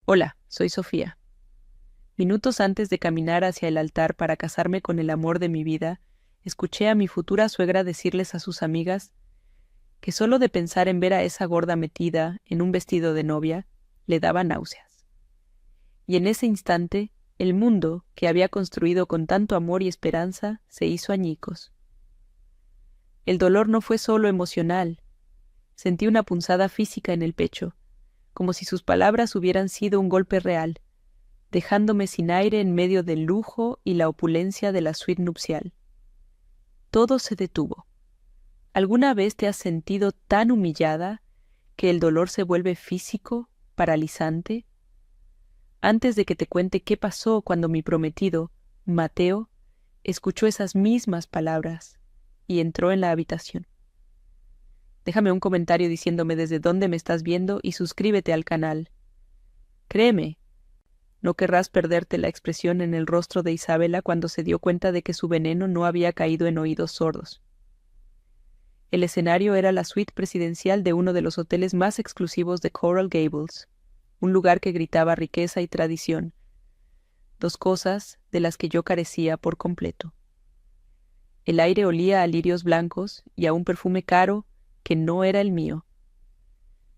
Hola, soy Sofía. Minutos antes de caminar hacia el altar para casarme con el amor de mi vida, escuché a mi futura suegra decirles a sus amigas que solo de pensar en ver a esa gorda metida en un vestido de novia, le daba náuseas. Y en ese instante, el mundo, que había construido con tanto amor y esperanza, se hizo añicos. El dolor no fue solo emocional. Sentí una punzada física en el pecho, como si sus palabras hubieran sido un golpe real, dejándome sin aire en medio del lujo y la opulencia de la suite nupcial. Todo se detuvo. ¿Alguna vez te has sentido tan humillada que el dolor se vuelve físico, paralizante? Antes de que te cuente qué pasó cuando mi prometido, Mateo, escuchó esas mismas palabras y entró en la habitación. Déjame un comentario diciéndome desde dónde me estás viendo y suscríbete al canal. Créeme, no querrás perderte la expresión en el rostro de Isabela cuando se dio cuenta de que su veneno no había caído en oídos sordos. El escenario era la suite presidencial de uno de los hoteles más exclusivos de Coral Gables, un lugar que gritaba riqueza y tradición, dos cosas de las que yo carecía por completo. El aire olía a lirios blancos y a un perfume caro que no era el mío.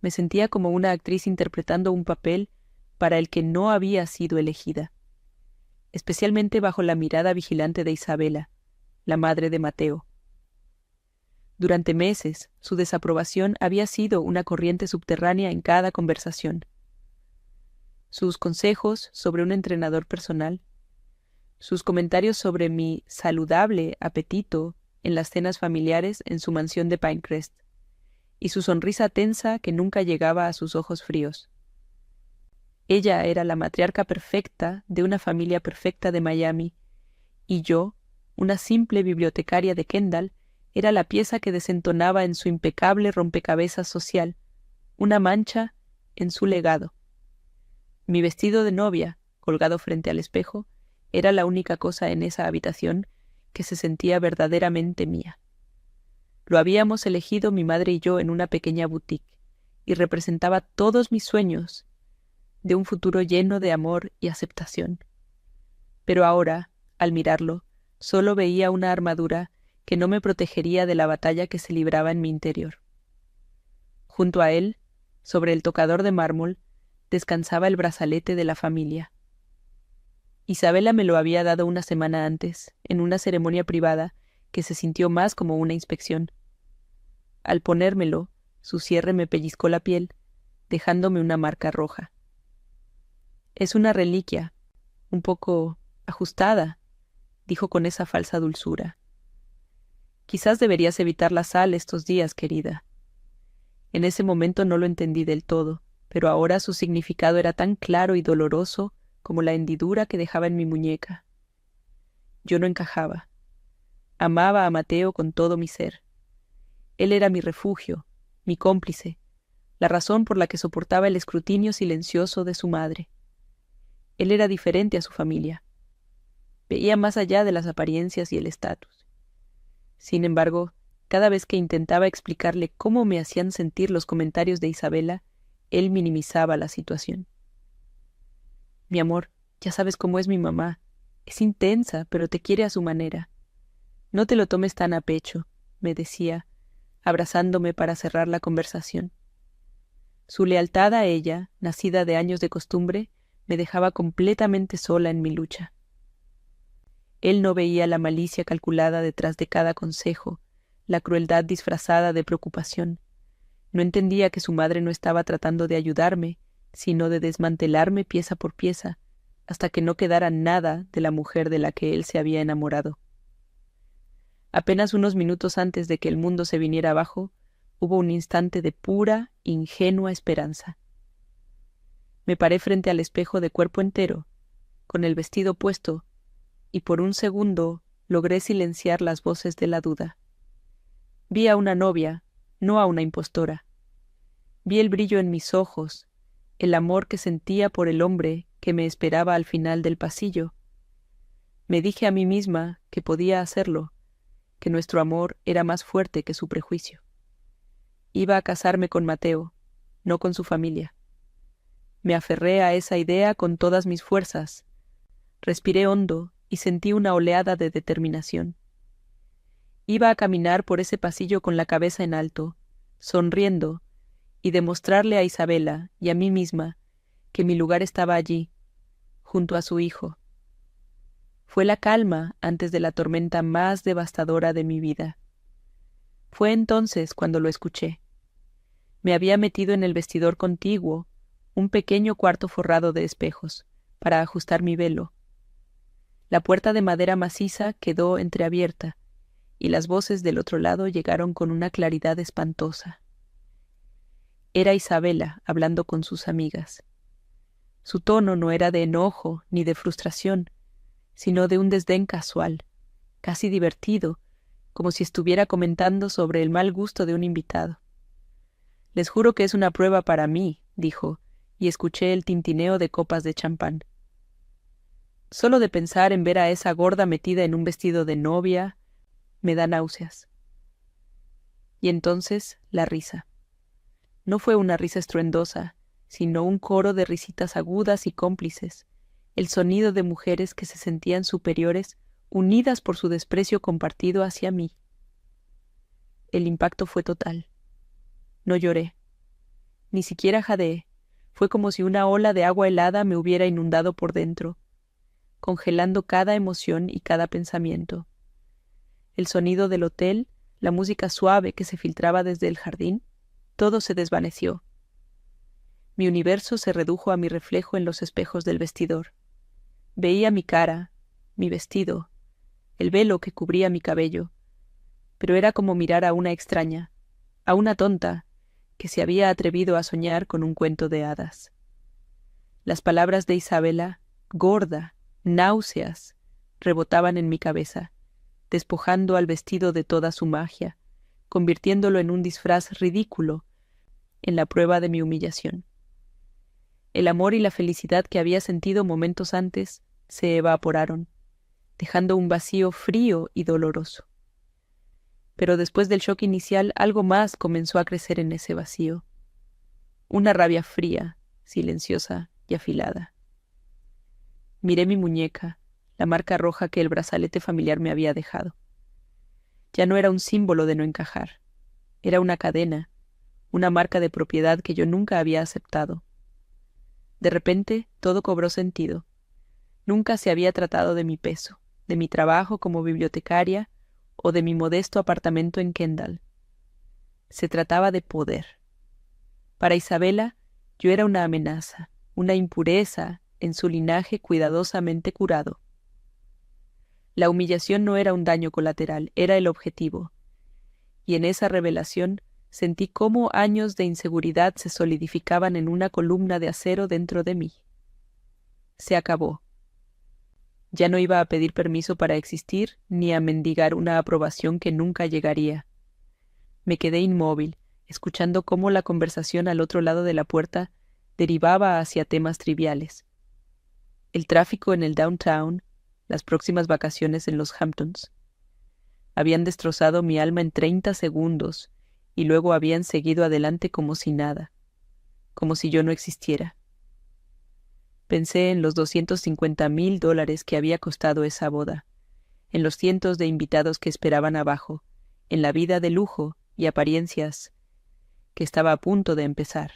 Me sentía como una actriz interpretando un papel para el que no había sido elegida, especialmente bajo la mirada vigilante de Isabela, la madre de Mateo. Durante meses, su desaprobación había sido una corriente subterránea en cada conversación. Sus consejos sobre un entrenador personal, sus comentarios sobre mi saludable apetito en las cenas familiares en su mansión de Pinecrest, y su sonrisa tensa que nunca llegaba a sus ojos fríos. Ella era la matriarca perfecta de una familia perfecta de Miami, y yo, una simple bibliotecaria de Kendall, era la pieza que desentonaba en su impecable rompecabezas social, una mancha en su legado. Mi vestido de novia, colgado frente al espejo, era la única cosa en esa habitación que se sentía verdaderamente mía. Lo habíamos elegido mi madre y yo en una pequeña boutique, y representaba todos mis sueños de un futuro lleno de amor y aceptación. Pero ahora, al mirarlo, solo veía una armadura que no me protegería de la batalla que se libraba en mi interior. Junto a él, sobre el tocador de mármol, descansaba el brazalete de la familia. Isabela me lo había dado una semana antes, en una ceremonia privada que se sintió más como una inspección. Al ponérmelo, su cierre me pellizcó la piel, dejándome una marca roja. Es una reliquia, un poco ajustada, dijo con esa falsa dulzura. Quizás deberías evitar la sal estos días, querida. En ese momento no lo entendí del todo, pero ahora su significado era tan claro y doloroso como la hendidura que dejaba en mi muñeca. Yo no encajaba. Amaba a Mateo con todo mi ser. Él era mi refugio, mi cómplice, la razón por la que soportaba el escrutinio silencioso de su madre. Él era diferente a su familia. Veía más allá de las apariencias y el estatus. Sin embargo, cada vez que intentaba explicarle cómo me hacían sentir los comentarios de Isabela, él minimizaba la situación. Mi amor, ya sabes cómo es mi mamá. Es intensa, pero te quiere a su manera. No te lo tomes tan a pecho, me decía, abrazándome para cerrar la conversación. Su lealtad a ella, nacida de años de costumbre, me dejaba completamente sola en mi lucha. Él no veía la malicia calculada detrás de cada consejo, la crueldad disfrazada de preocupación. No entendía que su madre no estaba tratando de ayudarme, sino de desmantelarme pieza por pieza, hasta que no quedara nada de la mujer de la que él se había enamorado. Apenas unos minutos antes de que el mundo se viniera abajo, hubo un instante de pura, ingenua esperanza. Me paré frente al espejo de cuerpo entero, con el vestido puesto, y por un segundo logré silenciar las voces de la duda. Vi a una novia, no a una impostora. Vi el brillo en mis ojos, el amor que sentía por el hombre que me esperaba al final del pasillo. Me dije a mí misma que podía hacerlo, que nuestro amor era más fuerte que su prejuicio. Iba a casarme con Mateo, no con su familia. Me aferré a esa idea con todas mis fuerzas. Respiré hondo y sentí una oleada de determinación. Iba a caminar por ese pasillo con la cabeza en alto, sonriendo, y demostrarle a Isabela y a mí misma que mi lugar estaba allí, junto a su hijo. Fue la calma antes de la tormenta más devastadora de mi vida. Fue entonces cuando lo escuché. Me había metido en el vestidor contiguo, un pequeño cuarto forrado de espejos, para ajustar mi velo. La puerta de madera maciza quedó entreabierta, y las voces del otro lado llegaron con una claridad espantosa. Era Isabela hablando con sus amigas. Su tono no era de enojo ni de frustración, sino de un desdén casual, casi divertido, como si estuviera comentando sobre el mal gusto de un invitado. «Les juro que es una prueba para mí», dijo, y escuché el tintineo de copas de champán. Solo de pensar en ver a esa gorda metida en un vestido de novia, me da náuseas. Y entonces la risa. No fue una risa estruendosa, sino un coro de risitas agudas y cómplices, el sonido de mujeres que se sentían superiores, unidas por su desprecio compartido hacia mí. El impacto fue total. No lloré. Ni siquiera jadeé. Fue como si una ola de agua helada me hubiera inundado por dentro, congelando cada emoción y cada pensamiento. El sonido del hotel, la música suave que se filtraba desde el jardín, todo se desvaneció. Mi universo se redujo a mi reflejo en los espejos del vestidor. Veía mi cara, mi vestido, el velo que cubría mi cabello, pero era como mirar a una extraña, a una tonta, que se había atrevido a soñar con un cuento de hadas. Las palabras de Isabela, gorda, náuseas, rebotaban en mi cabeza, despojando al vestido de toda su magia, convirtiéndolo en un disfraz ridículo, en la prueba de mi humillación. El amor y la felicidad que había sentido momentos antes se evaporaron, dejando un vacío frío y doloroso. Pero después del shock inicial, algo más comenzó a crecer en ese vacío. Una rabia fría, silenciosa y afilada. Miré mi muñeca, la marca roja que el brazalete familiar me había dejado. Ya no era un símbolo de no encajar. Era una cadena, una marca de propiedad que yo nunca había aceptado. De repente, todo cobró sentido. Nunca se había tratado de mi peso, de mi trabajo como bibliotecaria o de mi modesto apartamento en Kendall. Se trataba de poder. Para Isabela, yo era una amenaza, una impureza en su linaje cuidadosamente curado. La humillación no era un daño colateral, era el objetivo. Y en esa revelación sentí cómo años de inseguridad se solidificaban en una columna de acero dentro de mí. Se acabó. Ya no iba a pedir permiso para existir ni a mendigar una aprobación que nunca llegaría. Me quedé inmóvil, escuchando cómo la conversación al otro lado de la puerta derivaba hacia temas triviales. El tráfico en el downtown, las próximas vacaciones en los Hamptons. Habían destrozado mi alma en 30 segundos y luego habían seguido adelante como si nada, como si yo no existiera. Pensé en los $250,000 que había costado esa boda, en los cientos de invitados que esperaban abajo, en la vida de lujo y apariencias que estaba a punto de empezar.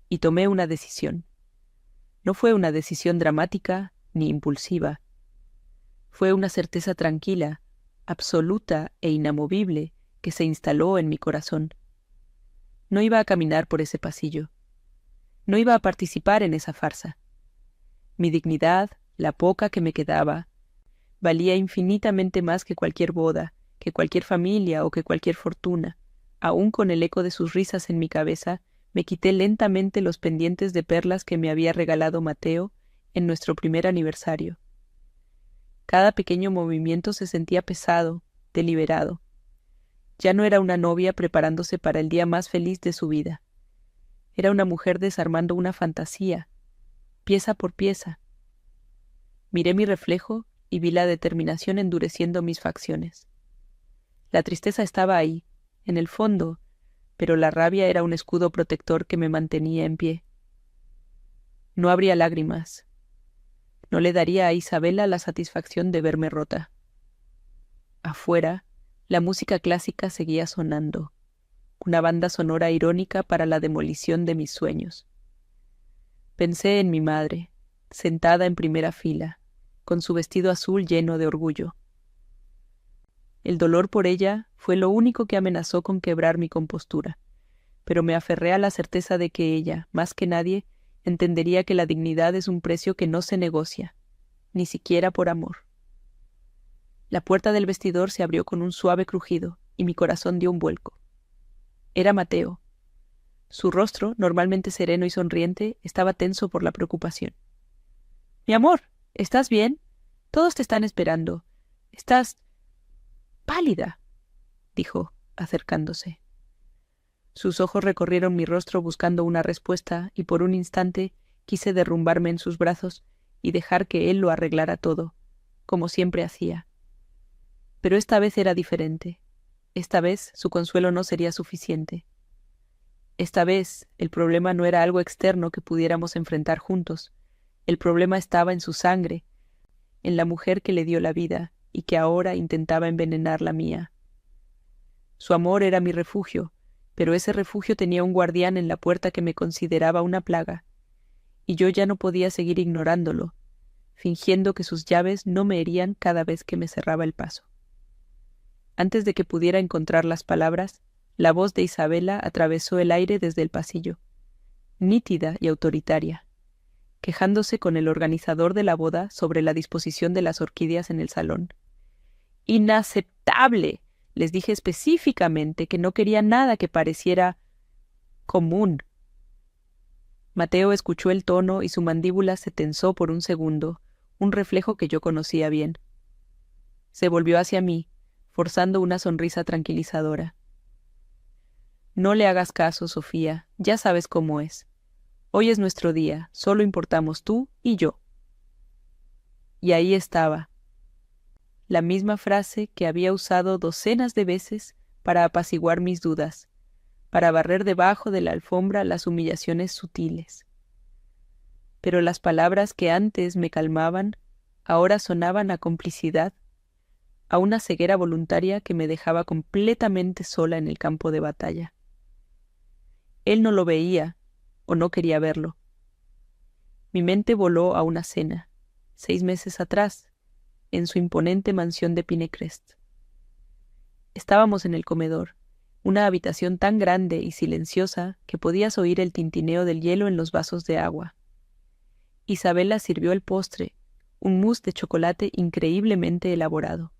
Y tomé una decisión. No fue una decisión dramática ni impulsiva. Fue una certeza tranquila, absoluta e inamovible que se instaló en mi corazón. No iba a caminar por ese pasillo. No iba a participar en esa farsa. Mi dignidad, la poca que me quedaba, valía infinitamente más que cualquier boda, que cualquier familia o que cualquier fortuna. Aún con el eco de sus risas en mi cabeza, me quité lentamente los pendientes de perlas que me había regalado Mateo en nuestro primer aniversario. Cada pequeño movimiento se sentía pesado, deliberado. Ya no era una novia preparándose para el día más feliz de su vida. Era una mujer desarmando una fantasía, pieza por pieza. Miré mi reflejo y vi la determinación endureciendo mis facciones. La tristeza estaba ahí, en el fondo, pero la rabia era un escudo protector que me mantenía en pie. No habría lágrimas. No le daría a Isabela la satisfacción de verme rota. Afuera, la música clásica seguía sonando, una banda sonora irónica para la demolición de mis sueños. Pensé en mi madre, sentada en primera fila, con su vestido azul lleno de orgullo. El dolor por ella fue lo único que amenazó con quebrar mi compostura, pero me aferré a la certeza de que ella, más que nadie, entendería que la dignidad es un precio que no se negocia, ni siquiera por amor. La puerta del vestidor se abrió con un suave crujido y mi corazón dio un vuelco. Era Mateo. Su rostro, normalmente sereno y sonriente, estaba tenso por la preocupación. «Mi amor, ¿estás bien? Todos te están esperando. Estás pálida», dijo, acercándose. Sus ojos recorrieron mi rostro buscando una respuesta y por un instante quise derrumbarme en sus brazos y dejar que él lo arreglara todo, como siempre hacía. Pero esta vez era diferente. Esta vez su consuelo no sería suficiente. Esta vez el problema no era algo externo que pudiéramos enfrentar juntos. El problema estaba en su sangre, en la mujer que le dio la vida y que ahora intentaba envenenar la mía. Su amor era mi refugio, pero ese refugio tenía un guardián en la puerta que me consideraba una plaga, y yo ya no podía seguir ignorándolo, fingiendo que sus llaves no me herían cada vez que me cerraba el paso. Antes de que pudiera encontrar las palabras, la voz de Isabela atravesó el aire desde el pasillo, nítida y autoritaria, quejándose con el organizador de la boda sobre la disposición de las orquídeas en el salón. ¡Inaceptable! Les dije específicamente que no quería nada que pareciera común. Mateo escuchó el tono y su mandíbula se tensó por un segundo, un reflejo que yo conocía bien. Se volvió hacia mí, forzando una sonrisa tranquilizadora. «No le hagas caso, Sofía, ya sabes cómo es. Hoy es nuestro día, solo importamos tú y yo». Y ahí estaba, la misma frase que había usado docenas de veces para apaciguar mis dudas, para barrer debajo de la alfombra las humillaciones sutiles. Pero las palabras que antes me calmaban, ahora sonaban a complicidad, a una ceguera voluntaria que me dejaba completamente sola en el campo de batalla. Él no lo veía, o no quería verlo. Mi mente voló a una cena, 6 meses atrás, en su imponente mansión de Pinecrest. Estábamos en el comedor, una habitación tan grande y silenciosa que podías oír el tintineo del hielo en los vasos de agua. Isabela sirvió el postre, un mousse de chocolate increíblemente elaborado.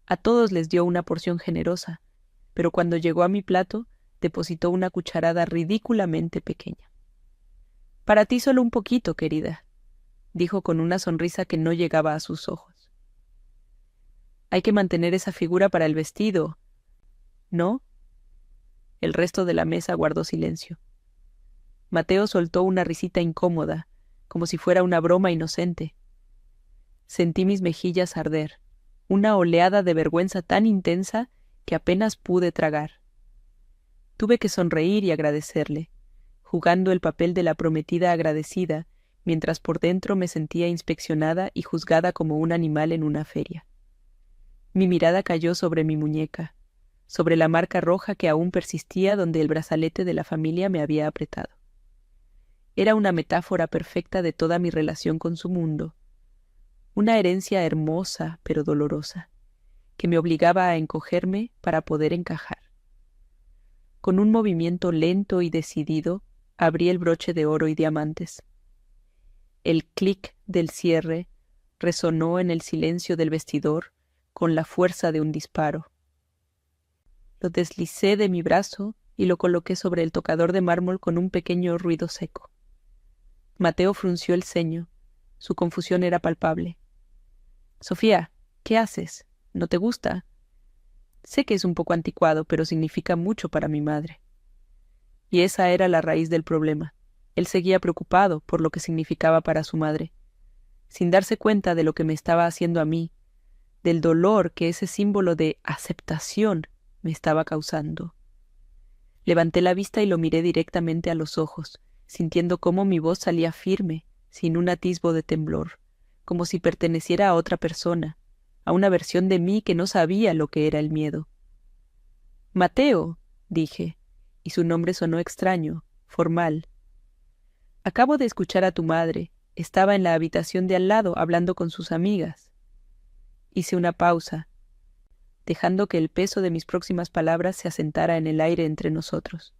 A todos les dio una porción generosa, pero cuando llegó a mi plato, depositó una cucharada ridículamente pequeña. «Para ti solo un poquito, querida», dijo con una sonrisa que no llegaba a sus ojos. «Hay que mantener esa figura para el vestido, ¿no?» El resto de la mesa guardó silencio. Mateo soltó una risita incómoda, como si fuera una broma inocente. Sentí mis mejillas arder, una oleada de vergüenza tan intensa que apenas pude tragar. Tuve que sonreír y agradecerle, jugando el papel de la prometida agradecida, mientras por dentro me sentía inspeccionada y juzgada como un animal en una feria. Mi mirada cayó sobre mi muñeca, sobre la marca roja que aún persistía donde el brazalete de la familia me había apretado. Era una metáfora perfecta de toda mi relación con su mundo, una herencia hermosa pero dolorosa, que me obligaba a encogerme para poder encajar. Con un movimiento lento y decidido, abrí el broche de oro y diamantes. El clic del cierre resonó en el silencio del vestidor con la fuerza de un disparo. Lo deslicé de mi brazo y lo coloqué sobre el tocador de mármol con un pequeño ruido seco. Mateo frunció el ceño. Su confusión era palpable. «Sofía, ¿qué haces? ¿No te gusta?» «Sé que es un poco anticuado, pero significa mucho para mi madre». Y esa era la raíz del problema. Él seguía preocupado por lo que significaba para su madre, sin darse cuenta de lo que me estaba haciendo a mí, del dolor que ese símbolo de aceptación me estaba causando. Levanté la vista y lo miré directamente a los ojos, sintiendo cómo mi voz salía firme, sin un atisbo de temblor, como si perteneciera a otra persona, a una versión de mí que no sabía lo que era el miedo. «Mateo», dije, y su nombre sonó extraño, formal. «Acabo de escuchar a tu madre. Estaba en la habitación de al lado hablando con sus amigas». Hice una pausa, dejando que el peso de mis próximas palabras se asentara en el aire entre nosotros.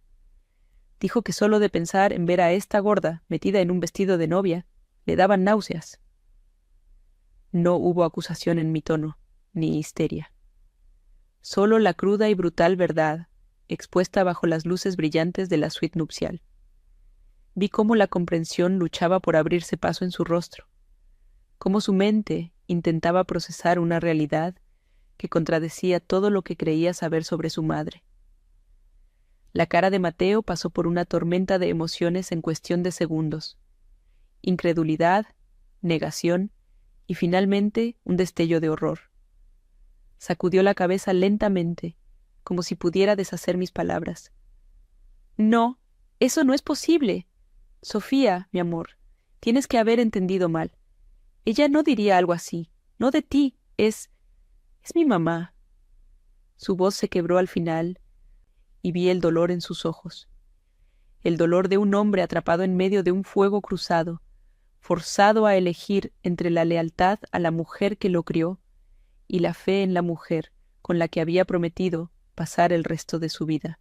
Dijo que solo de pensar en ver a esta gorda metida en un vestido de novia, le daban náuseas. No hubo acusación en mi tono, ni histeria. Solo la cruda y brutal verdad, expuesta bajo las luces brillantes de la suite nupcial. Vi cómo la comprensión luchaba por abrirse paso en su rostro, cómo su mente intentaba procesar una realidad que contradecía todo lo que creía saber sobre su madre. La cara de Mateo pasó por una tormenta de emociones en cuestión de segundos. Incredulidad, negación y finalmente un destello de horror. Sacudió la cabeza lentamente, como si pudiera deshacer mis palabras. «No, eso no es posible. Sofía, mi amor, tienes que haber entendido mal. Ella no diría algo así, no de ti, es mi mamá». Su voz se quebró al final y vi el dolor en sus ojos. El dolor de un hombre atrapado en medio de un fuego cruzado, forzado a elegir entre la lealtad a la mujer que lo crió y la fe en la mujer con la que había prometido pasar el resto de su vida.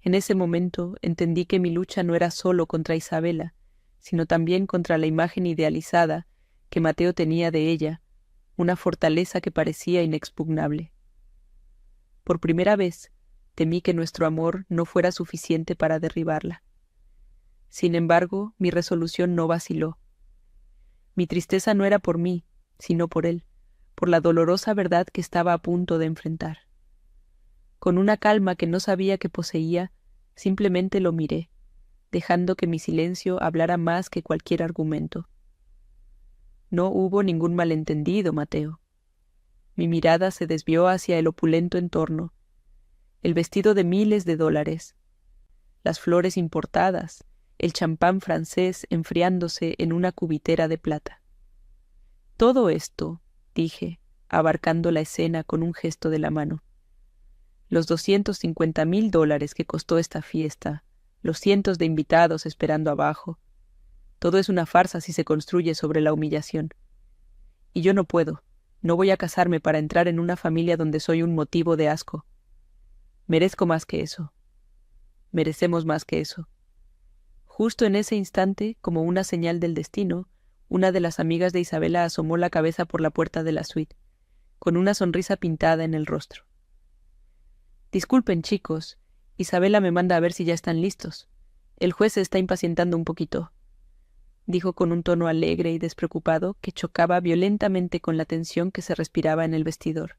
En ese momento entendí que mi lucha no era solo contra Isabela, sino también contra la imagen idealizada que Mateo tenía de ella, una fortaleza que parecía inexpugnable. Por primera vez, temí que nuestro amor no fuera suficiente para derribarla. Sin embargo, mi resolución no vaciló. Mi tristeza no era por mí, sino por él, por la dolorosa verdad que estaba a punto de enfrentar. Con una calma que no sabía que poseía, simplemente lo miré, dejando que mi silencio hablara más que cualquier argumento. No hubo ningún malentendido, Mateo. Mi mirada se desvió hacia el opulento entorno, el vestido de miles de dólares, las flores importadas, el champán francés enfriándose en una cubitera de plata. Todo esto, dije, abarcando la escena con un gesto de la mano. Los $250,000 que costó esta fiesta, los cientos de invitados esperando abajo, todo es una farsa si se construye sobre la humillación. Y yo no puedo, no voy a casarme para entrar en una familia donde soy un motivo de asco. Merezco más que eso. Merecemos más que eso. Justo en ese instante, como una señal del destino, una de las amigas de Isabela asomó la cabeza por la puerta de la suite, con una sonrisa pintada en el rostro. «Disculpen, chicos, Isabela me manda a ver si ya están listos. El juez se está impacientando un poquito», dijo con un tono alegre y despreocupado que chocaba violentamente con la tensión que se respiraba en el vestidor.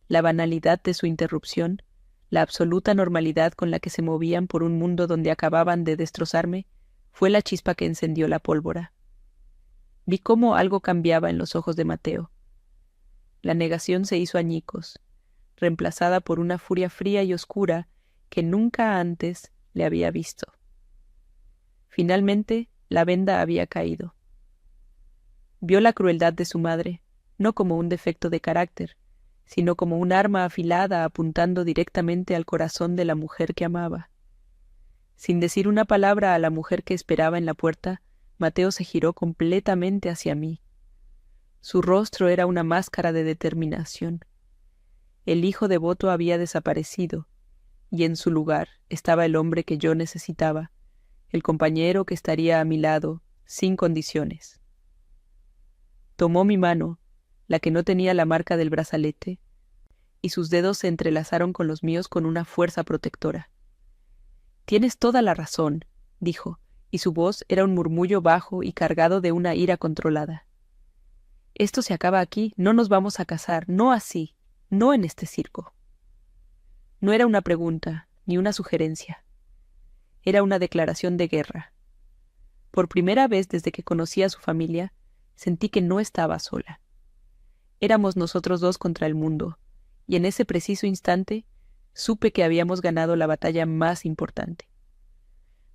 La banalidad de su interrupción, la absoluta normalidad con la que se movían por un mundo donde acababan de destrozarme, fue la chispa que encendió la pólvora. Vi cómo algo cambiaba en los ojos de Mateo. La negación se hizo añicos, reemplazada por una furia fría y oscura que nunca antes le había visto. Finalmente, la venda había caído. Vio la crueldad de su madre, no como un defecto de carácter, sino como un arma afilada apuntando directamente al corazón de la mujer que amaba. Sin decir una palabra a la mujer que esperaba en la puerta, Mateo se giró completamente hacia mí. Su rostro era una máscara de determinación. El hijo devoto había desaparecido, y en su lugar estaba el hombre que yo necesitaba, el compañero que estaría a mi lado, sin condiciones. Tomó mi mano, la que no tenía la marca del brazalete, y sus dedos se entrelazaron con los míos con una fuerza protectora. «Tienes toda la razón», dijo, y su voz era un murmullo bajo y cargado de una ira controlada. «Esto se acaba aquí, no nos vamos a casar, no así, no en este circo». No era una pregunta, ni una sugerencia. Era una declaración de guerra. Por primera vez desde que conocí a su familia, sentí que no estaba sola. Éramos nosotros dos contra el mundo, y en ese preciso instante supe que habíamos ganado la batalla más importante.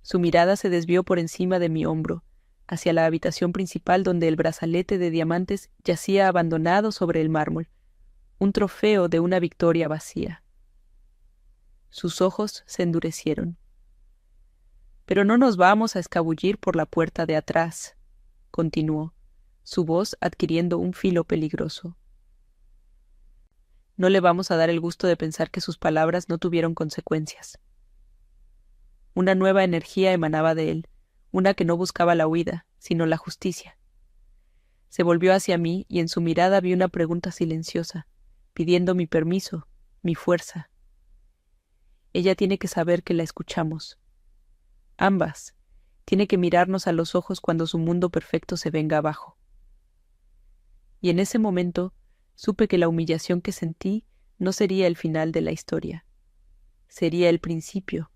Su mirada se desvió por encima de mi hombro, hacia la habitación principal donde el brazalete de diamantes yacía abandonado sobre el mármol, un trofeo de una victoria vacía. Sus ojos se endurecieron. «Pero no nos vamos a escabullir por la puerta de atrás», continuó, su voz adquiriendo un filo peligroso. No le vamos a dar el gusto de pensar que sus palabras no tuvieron consecuencias. Una nueva energía emanaba de él, una que no buscaba la huida, sino la justicia. Se volvió hacia mí y en su mirada vi una pregunta silenciosa, pidiendo mi permiso, mi fuerza. Ella tiene que saber que la escuchamos. Ambas. Tiene que mirarnos a los ojos cuando su mundo perfecto se venga abajo. Y en ese momento supe que la humillación que sentí no sería el final de la historia. Sería el principio.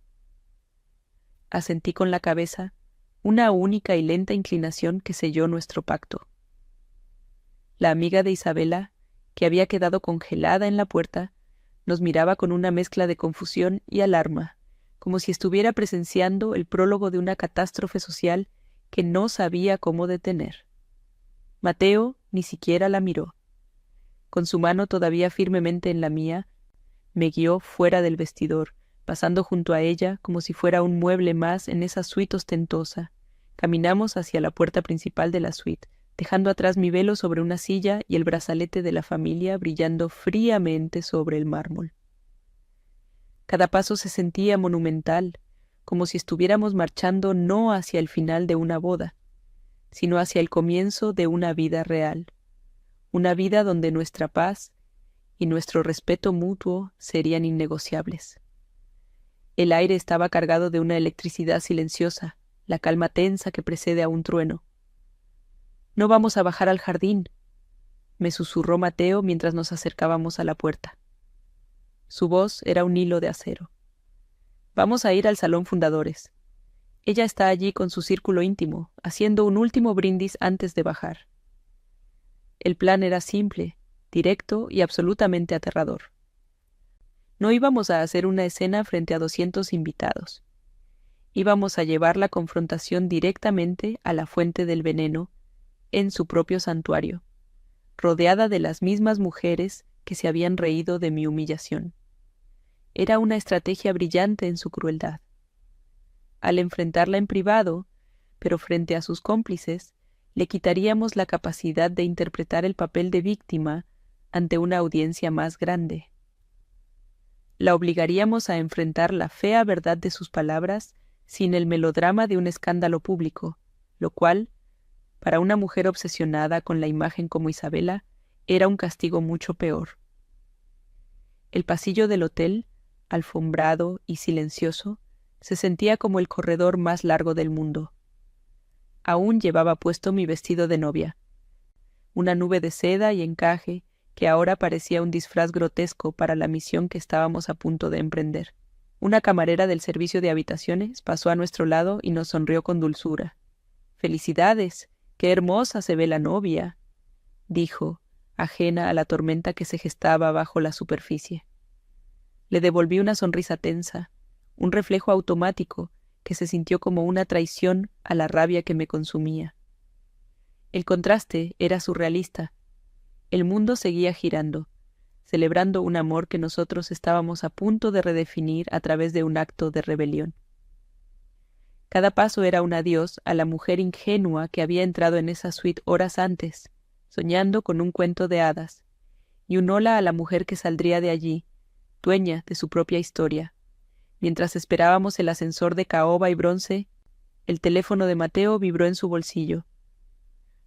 Asentí con la cabeza, una única y lenta inclinación que selló nuestro pacto. La amiga de Isabela, que había quedado congelada en la puerta, nos miraba con una mezcla de confusión y alarma, como si estuviera presenciando el prólogo de una catástrofe social que no sabía cómo detener. Mateo ni siquiera la miró. Con su mano todavía firmemente en la mía, me guió fuera del vestidor, pasando junto a ella como si fuera un mueble más en esa suite ostentosa. Caminamos hacia la puerta principal de la suite, dejando atrás mi velo sobre una silla y el brazalete de la familia brillando fríamente sobre el mármol. Cada paso se sentía monumental, como si estuviéramos marchando no hacia el final de una boda, sino hacia el comienzo de una vida real, una vida donde nuestra paz y nuestro respeto mutuo serían innegociables. El aire estaba cargado de una electricidad silenciosa, la calma tensa que precede a un trueno. «No vamos a bajar al jardín», me susurró Mateo mientras nos acercábamos a la puerta. Su voz era un hilo de acero. «Vamos a ir al salón fundadores. Ella está allí con su círculo íntimo, haciendo un último brindis antes de bajar». El plan era simple, directo y absolutamente aterrador. No íbamos a hacer una escena frente a 200 invitados. Íbamos a llevar la confrontación directamente a la fuente del veneno, en su propio santuario, rodeada de las mismas mujeres que se habían reído de mi humillación. Era una estrategia brillante en su crueldad. Al enfrentarla en privado, pero frente a sus cómplices, le quitaríamos la capacidad de interpretar el papel de víctima ante una audiencia más grande. La obligaríamos a enfrentar la fea verdad de sus palabras sin el melodrama de un escándalo público, lo cual, para una mujer obsesionada con la imagen como Isabela, era un castigo mucho peor. El pasillo del hotel, alfombrado y silencioso, se sentía como el corredor más largo del mundo. Aún llevaba puesto mi vestido de novia, una nube de seda y encaje que ahora parecía un disfraz grotesco para la misión que estábamos a punto de emprender. Una camarera del servicio de habitaciones pasó a nuestro lado y nos sonrió con dulzura. «¡Felicidades! ¡Qué hermosa se ve la novia!», dijo, ajena a la tormenta que se gestaba bajo la superficie. Le devolví una sonrisa tensa, un reflejo automático que se sintió como una traición a la rabia que me consumía. El contraste era surrealista. El mundo seguía girando, celebrando un amor que nosotros estábamos a punto de redefinir a través de un acto de rebelión. Cada paso era un adiós a la mujer ingenua que había entrado en esa suite horas antes, soñando con un cuento de hadas, y un hola a la mujer que saldría de allí, dueña de su propia historia. Mientras esperábamos el ascensor de caoba y bronce, el teléfono de Mateo vibró en su bolsillo.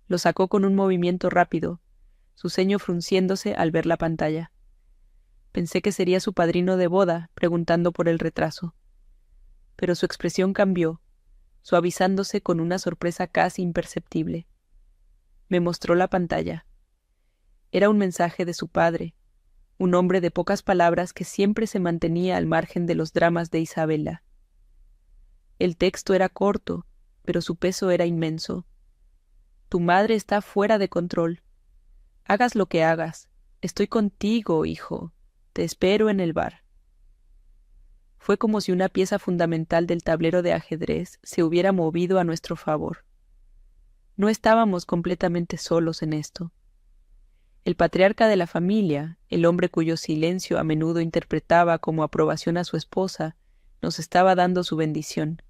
Lo sacó con un movimiento rápido, su ceño frunciéndose al ver la pantalla. Pensé que sería su padrino de boda, preguntando por el retraso. Pero su expresión cambió, suavizándose con una sorpresa casi imperceptible. Me mostró la pantalla. Era un mensaje de su padre, un hombre de pocas palabras que siempre se mantenía al margen de los dramas de Isabela. El texto era corto, pero su peso era inmenso. «Tu madre está fuera de control. Hagas lo que hagas. Estoy contigo, hijo. Te espero en el bar». Fue como si una pieza fundamental del tablero de ajedrez se hubiera movido a nuestro favor. No estábamos completamente solos en esto. El patriarca de la familia, el hombre cuyo silencio a menudo interpretaba como aprobación a su esposa, nos estaba dando su bendición.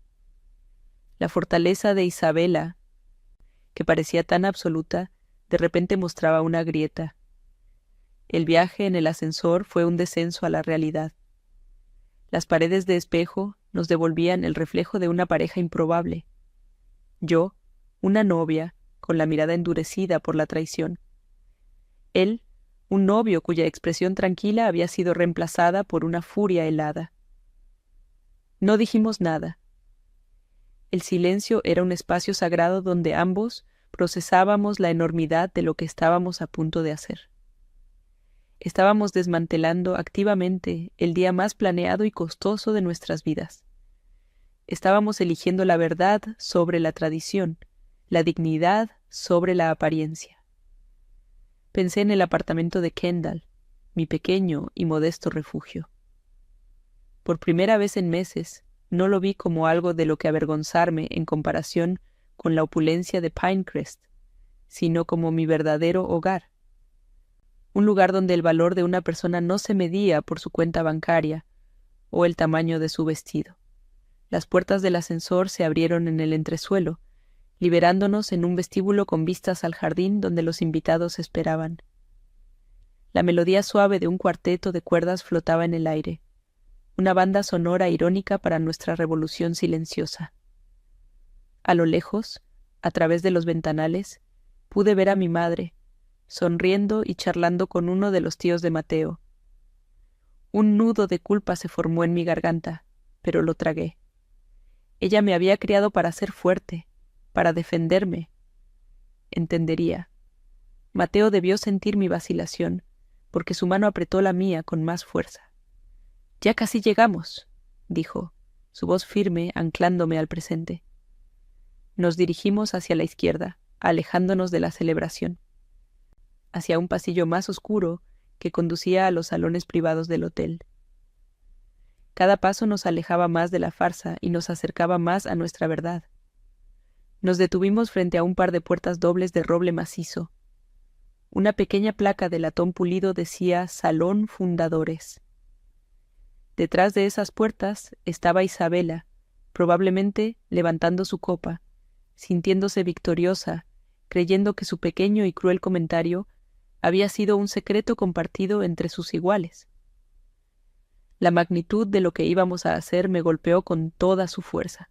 La fortaleza de Isabela, que parecía tan absoluta, de repente mostraba una grieta. El viaje en el ascensor fue un descenso a la realidad. Las paredes de espejo nos devolvían el reflejo de una pareja improbable. Yo, una novia, con la mirada endurecida por la traición. Él, un novio cuya expresión tranquila había sido reemplazada por una furia helada. No dijimos nada. El silencio era un espacio sagrado donde ambos procesábamos la enormidad de lo que estábamos a punto de hacer. Estábamos desmantelando activamente el día más planeado y costoso de nuestras vidas. Estábamos eligiendo la verdad sobre la tradición, la dignidad sobre la apariencia. Pensé en el apartamento de Kendall, mi pequeño y modesto refugio. Por primera vez en meses, no lo vi como algo de lo que avergonzarme en comparación con la opulencia de Pinecrest, sino como mi verdadero hogar. Un lugar donde el valor de una persona no se medía por su cuenta bancaria o el tamaño de su vestido. Las puertas del ascensor se abrieron en el entresuelo, liberándonos en un vestíbulo con vistas al jardín donde los invitados esperaban. La melodía suave de un cuarteto de cuerdas flotaba en el aire, una banda sonora irónica para nuestra revolución silenciosa. A lo lejos, a través de los ventanales, pude ver a mi madre, sonriendo y charlando con uno de los tíos de Mateo. Un nudo de culpa se formó en mi garganta, pero lo tragué. Ella me había criado para ser fuerte, para defenderme. Entendería. Mateo debió sentir mi vacilación, porque su mano apretó la mía con más fuerza. «Ya casi llegamos», dijo, su voz firme anclándome al presente. Nos dirigimos hacia la izquierda, alejándonos de la celebración, hacia un pasillo más oscuro que conducía a los salones privados del hotel. Cada paso nos alejaba más de la farsa y nos acercaba más a nuestra verdad. Nos detuvimos frente a un par de puertas dobles de roble macizo. Una pequeña placa de latón pulido decía «Salón Fundadores». Detrás de esas puertas estaba Isabela, probablemente levantando su copa, sintiéndose victoriosa, creyendo que su pequeño y cruel comentario había sido un secreto compartido entre sus iguales. La magnitud de lo que íbamos a hacer me golpeó con toda su fuerza.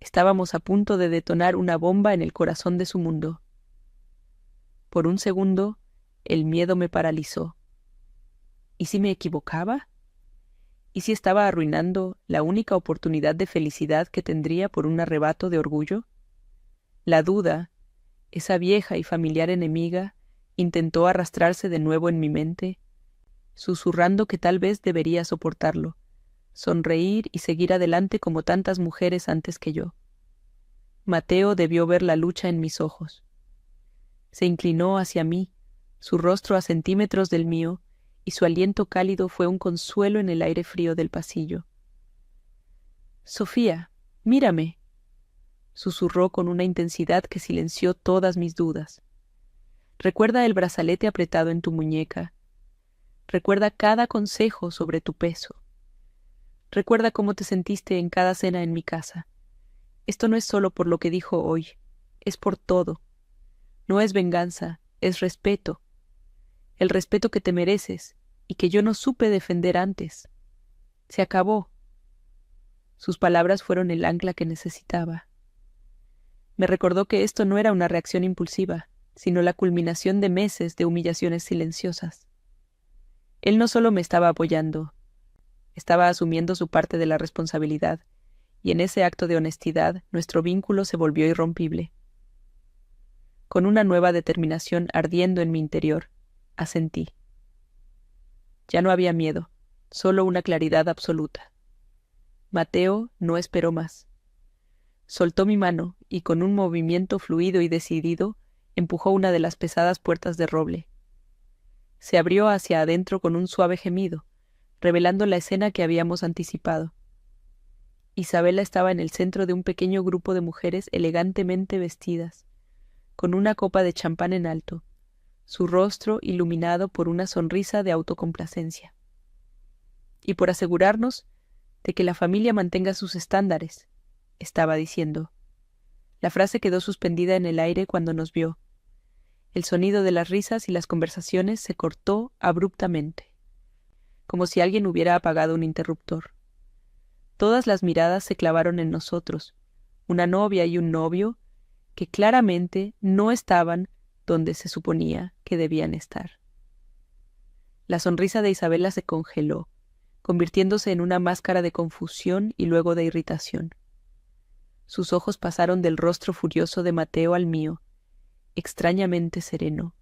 Estábamos a punto de detonar una bomba en el corazón de su mundo. Por un segundo, el miedo me paralizó. ¿Y si me equivocaba? ¿Y si estaba arruinando la única oportunidad de felicidad que tendría por un arrebato de orgullo? La duda, esa vieja y familiar enemiga, intentó arrastrarse de nuevo en mi mente, susurrando que tal vez debería soportarlo, sonreír y seguir adelante como tantas mujeres antes que yo. Mateo debió ver la lucha en mis ojos. Se inclinó hacia mí, su rostro a centímetros del mío, y su aliento cálido fue un consuelo en el aire frío del pasillo. «Sofía, mírame», susurró con una intensidad que silenció todas mis dudas. «Recuerda el brazalete apretado en tu muñeca. Recuerda cada consejo sobre tu peso. Recuerda cómo te sentiste en cada cena en mi casa. Esto no es solo por lo que dijo hoy, es por todo. No es venganza, es respeto. El respeto que te mereces y que yo no supe defender antes. Se acabó». Sus palabras fueron el ancla que necesitaba. Me recordó que esto no era una reacción impulsiva, sino la culminación de meses de humillaciones silenciosas. Él no solo me estaba apoyando, estaba asumiendo su parte de la responsabilidad, y en ese acto de honestidad nuestro vínculo se volvió irrompible. Con una nueva determinación ardiendo en mi interior, asentí. Ya no había miedo, solo una claridad absoluta. Mateo no esperó más. Soltó mi mano y con un movimiento fluido y decidido empujó una de las pesadas puertas de roble. Se abrió hacia adentro con un suave gemido, revelando la escena que habíamos anticipado. Isabela estaba en el centro de un pequeño grupo de mujeres elegantemente vestidas, con una copa de champán en alto, su rostro iluminado por una sonrisa de autocomplacencia. Y por asegurarnos de que la familia mantenga sus estándares, estaba diciendo. La frase quedó suspendida en el aire cuando nos vio. El sonido de las risas y las conversaciones se cortó abruptamente, como si alguien hubiera apagado un interruptor. Todas las miradas se clavaron en nosotros, una novia y un novio, que claramente no estaban donde se suponía que debían estar. La sonrisa de Isabela se congeló, convirtiéndose en una máscara de confusión y luego de irritación. Sus ojos pasaron del rostro furioso de Mateo al mío, extrañamente sereno.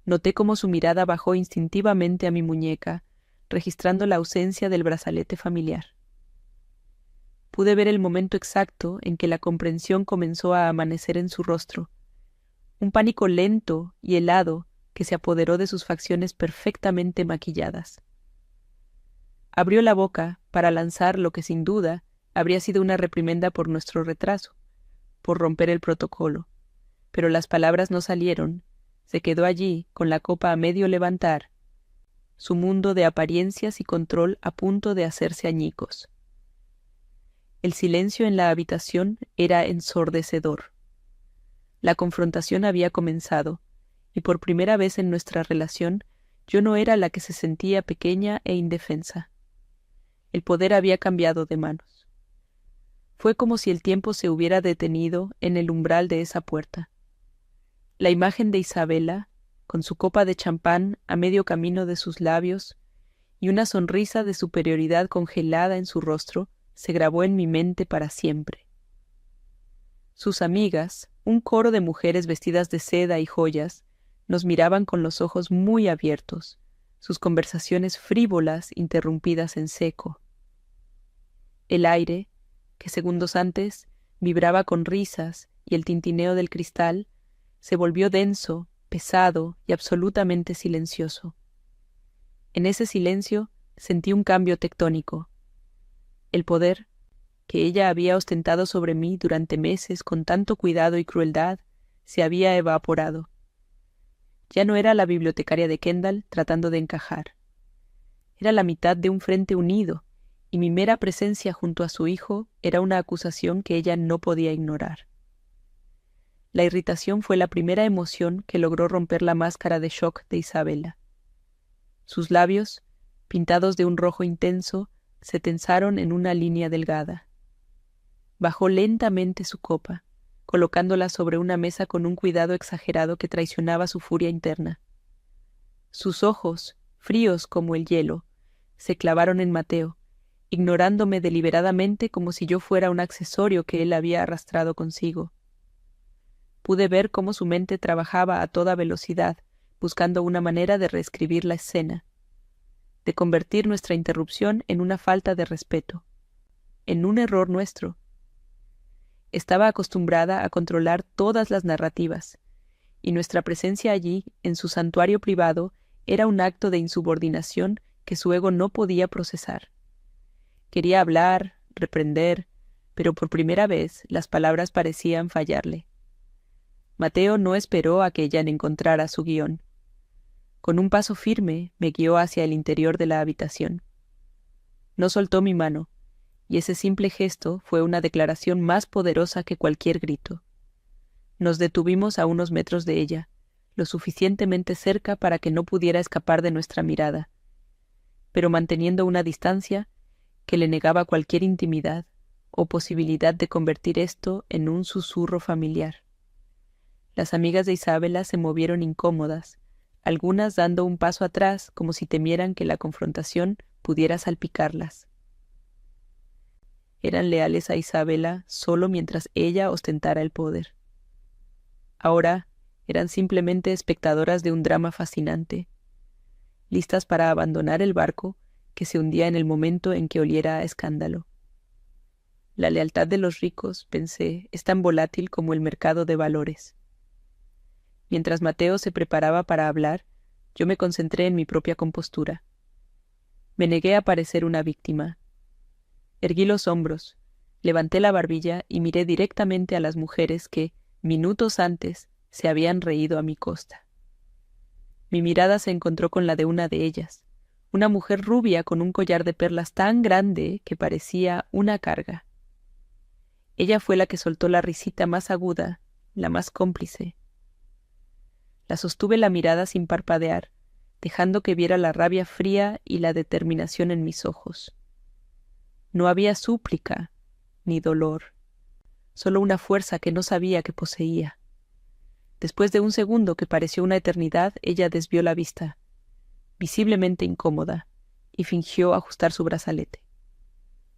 Noté cómo su mirada bajó instintivamente a mi muñeca, registrando la ausencia del brazalete familiar. Pude ver el momento exacto en que la comprensión comenzó a amanecer en su rostro, un pánico lento y helado que se apoderó de sus facciones perfectamente maquilladas. Abrió la boca para lanzar lo que sin duda habría sido una reprimenda por nuestro retraso, por romper el protocolo, pero las palabras no salieron, se quedó allí con la copa a medio levantar, su mundo de apariencias y control a punto de hacerse añicos. El silencio en la habitación era ensordecedor. La confrontación había comenzado, y por primera vez en nuestra relación yo no era la que se sentía pequeña e indefensa. El poder había cambiado de manos. Fue como si el tiempo se hubiera detenido en el umbral de esa puerta. La imagen de Isabela, con su copa de champán a medio camino de sus labios y una sonrisa de superioridad congelada en su rostro, se grabó en mi mente para siempre. Sus amigas, un coro de mujeres vestidas de seda y joyas, nos miraban con los ojos muy abiertos, sus conversaciones frívolas interrumpidas en seco. El aire, que segundos antes vibraba con risas y el tintineo del cristal, se volvió denso, pesado y absolutamente silencioso. En ese silencio sentí un cambio tectónico. El poder, que ella había ostentado sobre mí durante meses con tanto cuidado y crueldad, se había evaporado. Ya no era la bibliotecaria de Kendall tratando de encajar. Era la mitad de un frente unido, y mi mera presencia junto a su hijo era una acusación que ella no podía ignorar. La irritación fue la primera emoción que logró romper la máscara de shock de Isabela. Sus labios, pintados de un rojo intenso, se tensaron en una línea delgada. Bajó lentamente su copa, colocándola sobre una mesa con un cuidado exagerado que traicionaba su furia interna. Sus ojos, fríos como el hielo, se clavaron en Mateo, ignorándome deliberadamente como si yo fuera un accesorio que él había arrastrado consigo. Pude ver cómo su mente trabajaba a toda velocidad, buscando una manera de reescribir la escena, de convertir nuestra interrupción en una falta de respeto, en un error nuestro. Estaba acostumbrada a controlar todas las narrativas, y nuestra presencia allí, en su santuario privado, era un acto de insubordinación que su ego no podía procesar. Quería hablar, reprender, pero por primera vez las palabras parecían fallarle. Mateo no esperó a que ella encontrara su guión. Con un paso firme me guió hacia el interior de la habitación. No soltó mi mano, y ese simple gesto fue una declaración más poderosa que cualquier grito. Nos detuvimos a unos metros de ella, lo suficientemente cerca para que no pudiera escapar de nuestra mirada, pero manteniendo una distancia que le negaba cualquier intimidad o posibilidad de convertir esto en un susurro familiar. Las amigas de Isabela se movieron incómodas, algunas dando un paso atrás como si temieran que la confrontación pudiera salpicarlas. Eran leales a Isabela solo mientras ella ostentara el poder. Ahora eran simplemente espectadoras de un drama fascinante, listas para abandonar el barco que se hundía en el momento en que oliera a escándalo. La lealtad de los ricos, pensé, es tan volátil como el mercado de valores. Mientras Mateo se preparaba para hablar, yo me concentré en mi propia compostura. Me negué a parecer una víctima. Erguí los hombros, levanté la barbilla y miré directamente a las mujeres que, minutos antes, se habían reído a mi costa. Mi mirada se encontró con la de una de ellas, una mujer rubia con un collar de perlas tan grande que parecía una carga. Ella fue la que soltó la risita más aguda, la más cómplice. La sostuve la mirada sin parpadear, dejando que viera la rabia fría y la determinación en mis ojos. No había súplica ni dolor, solo una fuerza que no sabía que poseía. Después de un segundo que pareció una eternidad, ella desvió la vista, visiblemente incómoda, y fingió ajustar su brazalete.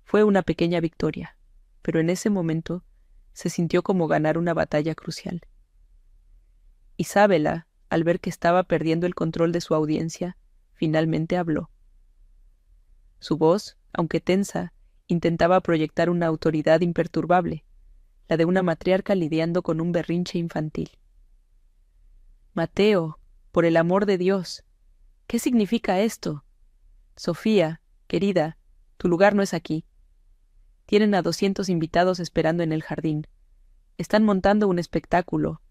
Fue una pequeña victoria, pero en ese momento se sintió como ganar una batalla crucial. Isabela, al ver que estaba perdiendo el control de su audiencia, finalmente habló. Su voz, aunque tensa, intentaba proyectar una autoridad imperturbable, la de una matriarca lidiando con un berrinche infantil. Mateo, por el amor de Dios, ¿qué significa esto? Sofía, querida, tu lugar no es aquí. Tienen a 200 invitados esperando en el jardín. Están montando un espectáculo.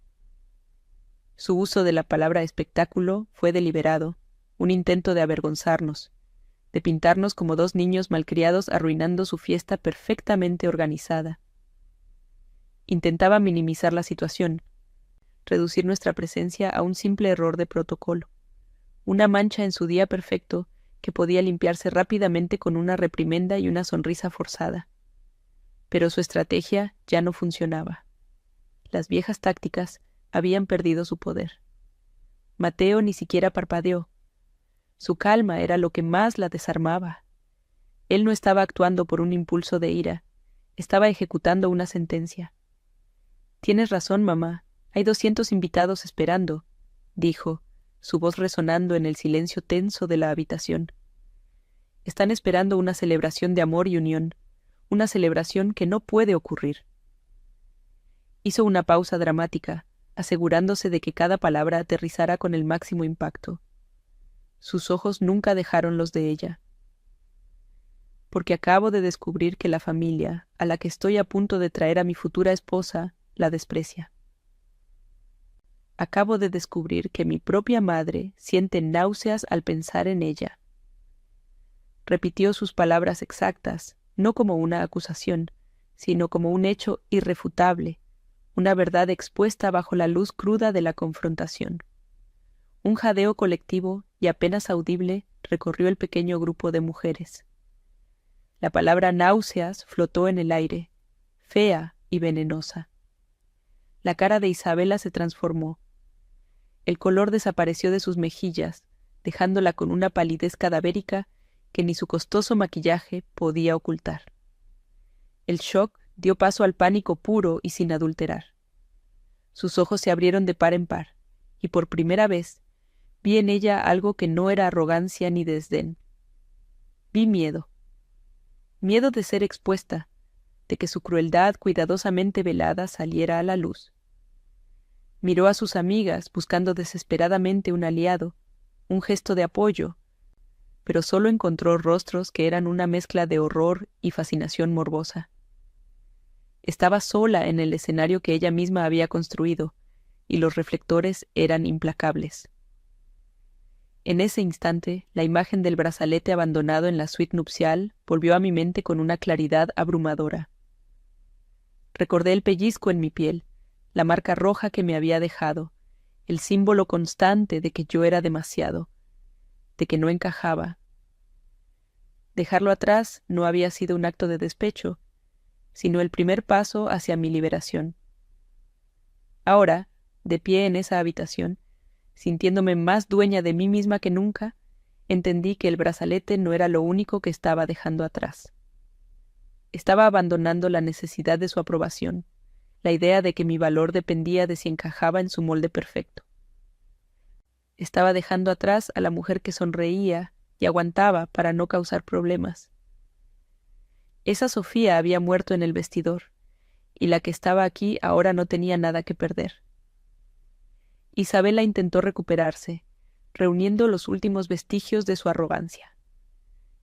Su uso de la palabra espectáculo fue deliberado, un intento de avergonzarnos, de pintarnos como dos niños malcriados arruinando su fiesta perfectamente organizada. Intentaba minimizar la situación, reducir nuestra presencia a un simple error de protocolo, una mancha en su día perfecto que podía limpiarse rápidamente con una reprimenda y una sonrisa forzada. Pero su estrategia ya no funcionaba. Las viejas tácticas habían perdido su poder. Mateo ni siquiera parpadeó. Su calma era lo que más la desarmaba. Él no estaba actuando por un impulso de ira, estaba ejecutando una sentencia. Tienes razón, mamá. Hay 200 invitados esperando, dijo, su voz resonando en el silencio tenso de la habitación. Están esperando una celebración de amor y unión, una celebración que no puede ocurrir. Hizo una pausa dramática, asegurándose de que cada palabra aterrizara con el máximo impacto. Sus ojos nunca dejaron los de ella. Porque acabo de descubrir que la familia, a la que estoy a punto de traer a mi futura esposa, la desprecia. Acabo de descubrir que mi propia madre siente náuseas al pensar en ella. Repitió sus palabras exactas, no como una acusación, sino como un hecho irrefutable, una verdad expuesta bajo la luz cruda de la confrontación. Un jadeo colectivo y apenas audible recorrió el pequeño grupo de mujeres. La palabra náuseas flotó en el aire, fea y venenosa. La cara de Isabela se transformó. El color desapareció de sus mejillas, dejándola con una palidez cadavérica que ni su costoso maquillaje podía ocultar. El shock dio paso al pánico puro y sin adulterar. Sus ojos se abrieron de par en par, y por primera vez vi en ella algo que no era arrogancia ni desdén. Vi miedo. Miedo de ser expuesta, de que su crueldad cuidadosamente velada saliera a la luz. Miró a sus amigas buscando desesperadamente un aliado, un gesto de apoyo, pero solo encontró rostros que eran una mezcla de horror y fascinación morbosa. Estaba sola en el escenario que ella misma había construido, y los reflectores eran implacables. En ese instante, la imagen del brazalete abandonado en la suite nupcial volvió a mi mente con una claridad abrumadora. Recordé el pellizco en mi piel, la marca roja que me había dejado, el símbolo constante de que yo era demasiado, de que no encajaba. Dejarlo atrás no había sido un acto de despecho, sino el primer paso hacia mi liberación. Ahora, de pie en esa habitación, sintiéndome más dueña de mí misma que nunca, entendí que el brazalete no era lo único que estaba dejando atrás. Estaba abandonando la necesidad de su aprobación, la idea de que mi valor dependía de si encajaba en su molde perfecto. Estaba dejando atrás a la mujer que sonreía y aguantaba para no causar problemas. Esa Sofía había muerto en el vestidor, y la que estaba aquí ahora no tenía nada que perder. Isabela intentó recuperarse, reuniendo los últimos vestigios de su arrogancia.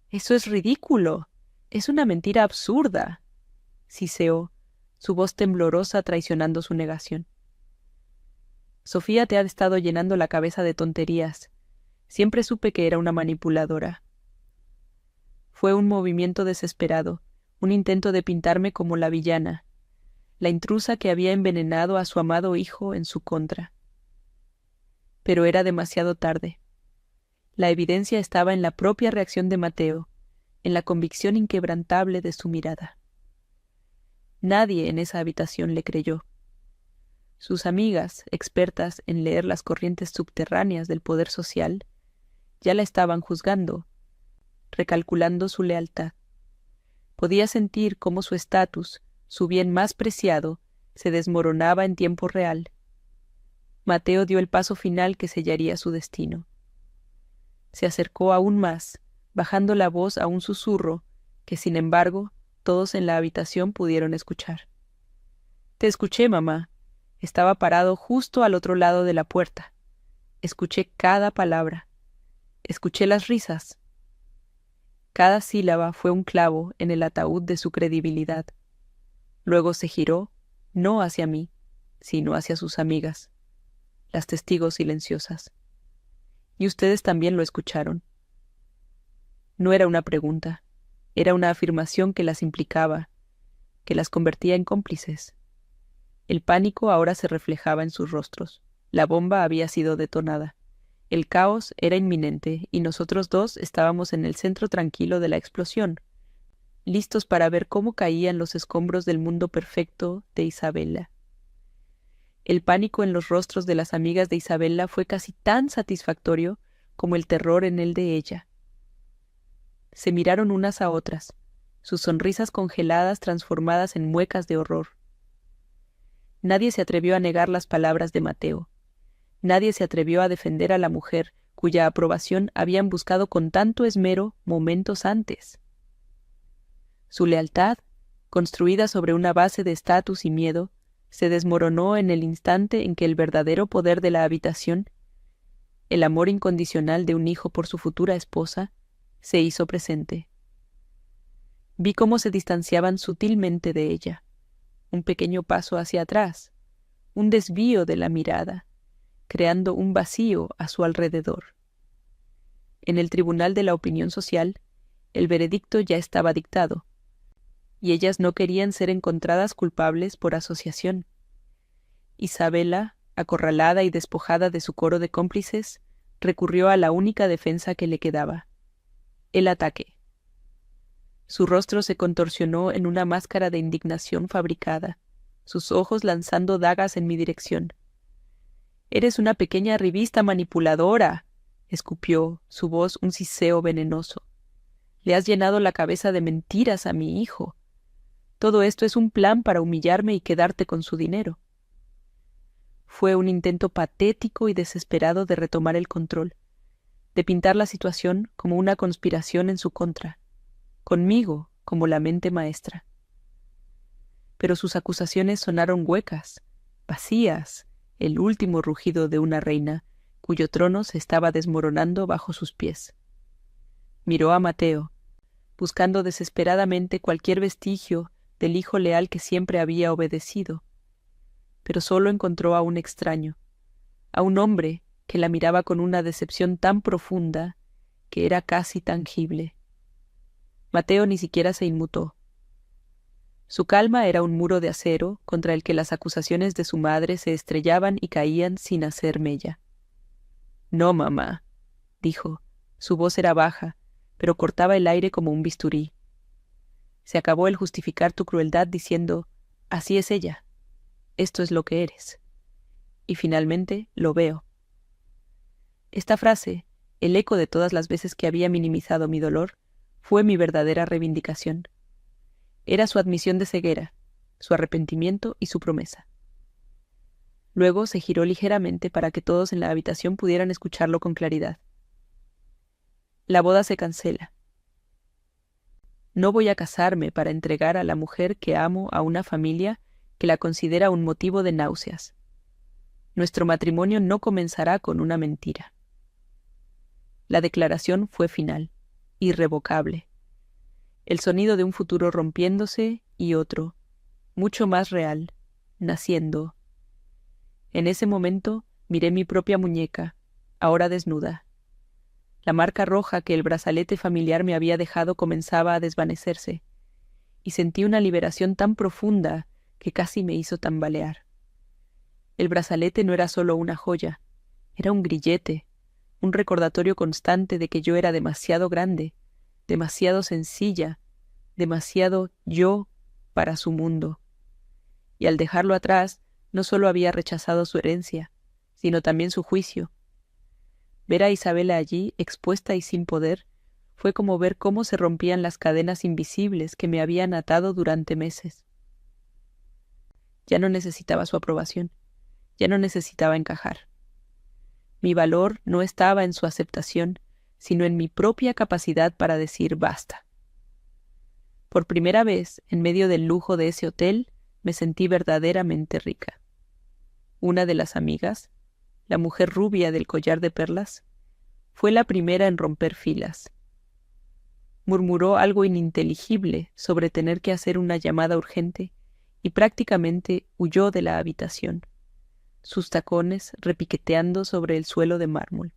Eso es ridículo. Es una mentira absurda, siseó, su voz temblorosa traicionando su negación. Sofía te ha estado llenando la cabeza de tonterías. Siempre supe que era una manipuladora. Fue un movimiento desesperado, un intento de pintarme como la villana, la intrusa que había envenenado a su amado hijo en su contra. Pero era demasiado tarde. La evidencia estaba en la propia reacción de Mateo, en la convicción inquebrantable de su mirada. Nadie en esa habitación le creyó. Sus amigas, expertas en leer las corrientes subterráneas del poder social, ya la estaban juzgando, recalculando su lealtad. Podía sentir cómo su estatus, su bien más preciado, se desmoronaba en tiempo real. Mateo dio el paso final que sellaría su destino. Se acercó aún más, bajando la voz a un susurro que, sin embargo, todos en la habitación pudieron escuchar. Te escuché, mamá. Estaba parado justo al otro lado de la puerta. Escuché cada palabra. Escuché las risas. Cada sílaba fue un clavo en el ataúd de su credibilidad. Luego se giró, no hacia mí, sino hacia sus amigas, las testigos silenciosas. Y ustedes también lo escucharon. No era una pregunta, era una afirmación que las implicaba, que las convertía en cómplices. El pánico ahora se reflejaba en sus rostros. La bomba había sido detonada. El caos era inminente y nosotros dos estábamos en el centro tranquilo de la explosión, listos para ver cómo caían los escombros del mundo perfecto de Isabela. El pánico en los rostros de las amigas de Isabela fue casi tan satisfactorio como el terror en el de ella. Se miraron unas a otras, sus sonrisas congeladas transformadas en muecas de horror. Nadie se atrevió a negar las palabras de Mateo. Nadie se atrevió a defender a la mujer cuya aprobación habían buscado con tanto esmero momentos antes. Su lealtad, construida sobre una base de estatus y miedo, se desmoronó en el instante en que el verdadero poder de la habitación, el amor incondicional de un hijo por su futura esposa, se hizo presente. Vi cómo se distanciaban sutilmente de ella, un pequeño paso hacia atrás, un desvío de la mirada, creando un vacío a su alrededor. En el tribunal de la opinión social, el veredicto ya estaba dictado, y ellas no querían ser encontradas culpables por asociación. Isabela, acorralada y despojada de su coro de cómplices, recurrió a la única defensa que le quedaba: el ataque. Su rostro se contorsionó en una máscara de indignación fabricada, sus ojos lanzando dagas en mi dirección. «Eres una pequeña revista manipuladora», escupió, su voz un siseo venenoso. «Le has llenado la cabeza de mentiras a mi hijo. Todo esto es un plan para humillarme y quedarte con su dinero». Fue un intento patético y desesperado de retomar el control, de pintar la situación como una conspiración en su contra, conmigo como la mente maestra. Pero sus acusaciones sonaron huecas, vacías, el último rugido de una reina cuyo trono se estaba desmoronando bajo sus pies. Miró a Mateo, buscando desesperadamente cualquier vestigio del hijo leal que siempre había obedecido, pero solo encontró a un extraño, a un hombre que la miraba con una decepción tan profunda que era casi tangible. Mateo ni siquiera se inmutó. Su calma era un muro de acero contra el que las acusaciones de su madre se estrellaban y caían sin hacer mella. «No, mamá», dijo. Su voz era baja, pero cortaba el aire como un bisturí. «Se acabó el justificar tu crueldad diciendo, así es ella. Esto es lo que eres. Y finalmente lo veo». Esta frase, el eco de todas las veces que había minimizado mi dolor, fue mi verdadera reivindicación. Era su admisión de ceguera, su arrepentimiento y su promesa. Luego se giró ligeramente para que todos en la habitación pudieran escucharlo con claridad. «La boda se cancela. No voy a casarme para entregar a la mujer que amo a una familia que la considera un motivo de náuseas. Nuestro matrimonio no comenzará con una mentira». La declaración fue final. irrevocable. El sonido de un futuro rompiéndose y otro, mucho más real, naciendo. En ese momento miré mi propia muñeca, ahora desnuda. La marca roja que el brazalete familiar me había dejado comenzaba a desvanecerse, y sentí una liberación tan profunda que casi me hizo tambalear. El brazalete no era solo una joya, era un grillete, un recordatorio constante de que yo era demasiado grande, demasiado sencilla, demasiado yo para su mundo. Y al dejarlo atrás, no solo había rechazado su herencia, sino también su juicio. Ver a Isabela allí, expuesta y sin poder, fue como ver cómo se rompían las cadenas invisibles que me habían atado durante meses. Ya no necesitaba su aprobación, ya no necesitaba encajar. Mi valor no estaba en su aceptación, sino en mi propia capacidad para decir basta. Por primera vez, en medio del lujo de ese hotel, me sentí verdaderamente rica. Una de las amigas, la mujer rubia del collar de perlas, fue la primera en romper filas. Murmuró algo ininteligible sobre tener que hacer una llamada urgente y prácticamente huyó de la habitación, sus tacones repiqueteando sobre el suelo de mármol.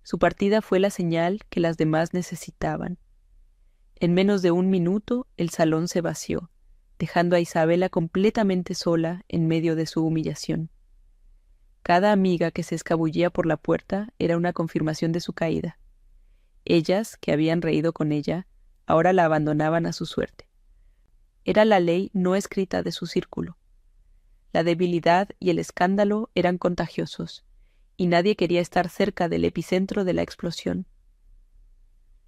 Su partida fue la señal que las demás necesitaban. En menos de un minuto el salón se vació, dejando a Isabela completamente sola en medio de su humillación. Cada amiga que se escabullía por la puerta era una confirmación de su caída. Ellas, que habían reído con ella, ahora la abandonaban a su suerte. Era la ley no escrita de su círculo. La debilidad y el escándalo eran contagiosos, y nadie quería estar cerca del epicentro de la explosión.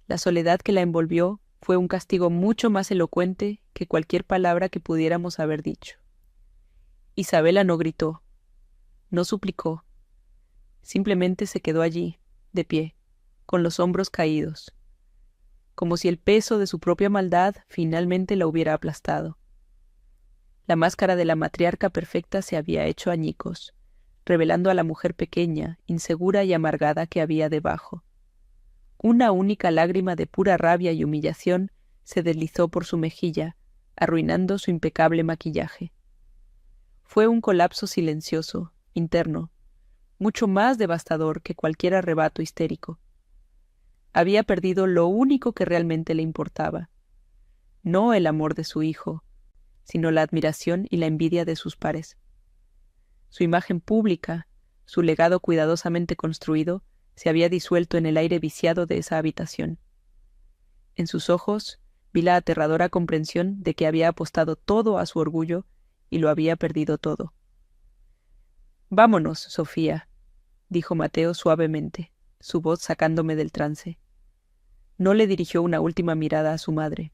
La soledad que la envolvió fue un castigo mucho más elocuente que cualquier palabra que pudiéramos haber dicho. Isabela no gritó, no suplicó, simplemente se quedó allí, de pie, con los hombros caídos, como si el peso de su propia maldad finalmente la hubiera aplastado. La máscara de la matriarca perfecta se había hecho añicos, revelando a la mujer pequeña, insegura y amargada que había debajo. Una única lágrima de pura rabia y humillación se deslizó por su mejilla, arruinando su impecable maquillaje. Fue un colapso silencioso, interno, mucho más devastador que cualquier arrebato histérico. Había perdido lo único que realmente le importaba, no el amor de su hijo, sino la admiración y la envidia de sus pares. Su imagen pública, su legado cuidadosamente construido, se había disuelto en el aire viciado de esa habitación. En sus ojos vi la aterradora comprensión de que había apostado todo a su orgullo y lo había perdido todo. «Vámonos, Sofía», dijo Mateo suavemente, su voz sacándome del trance. No le dirigió una última mirada a su madre.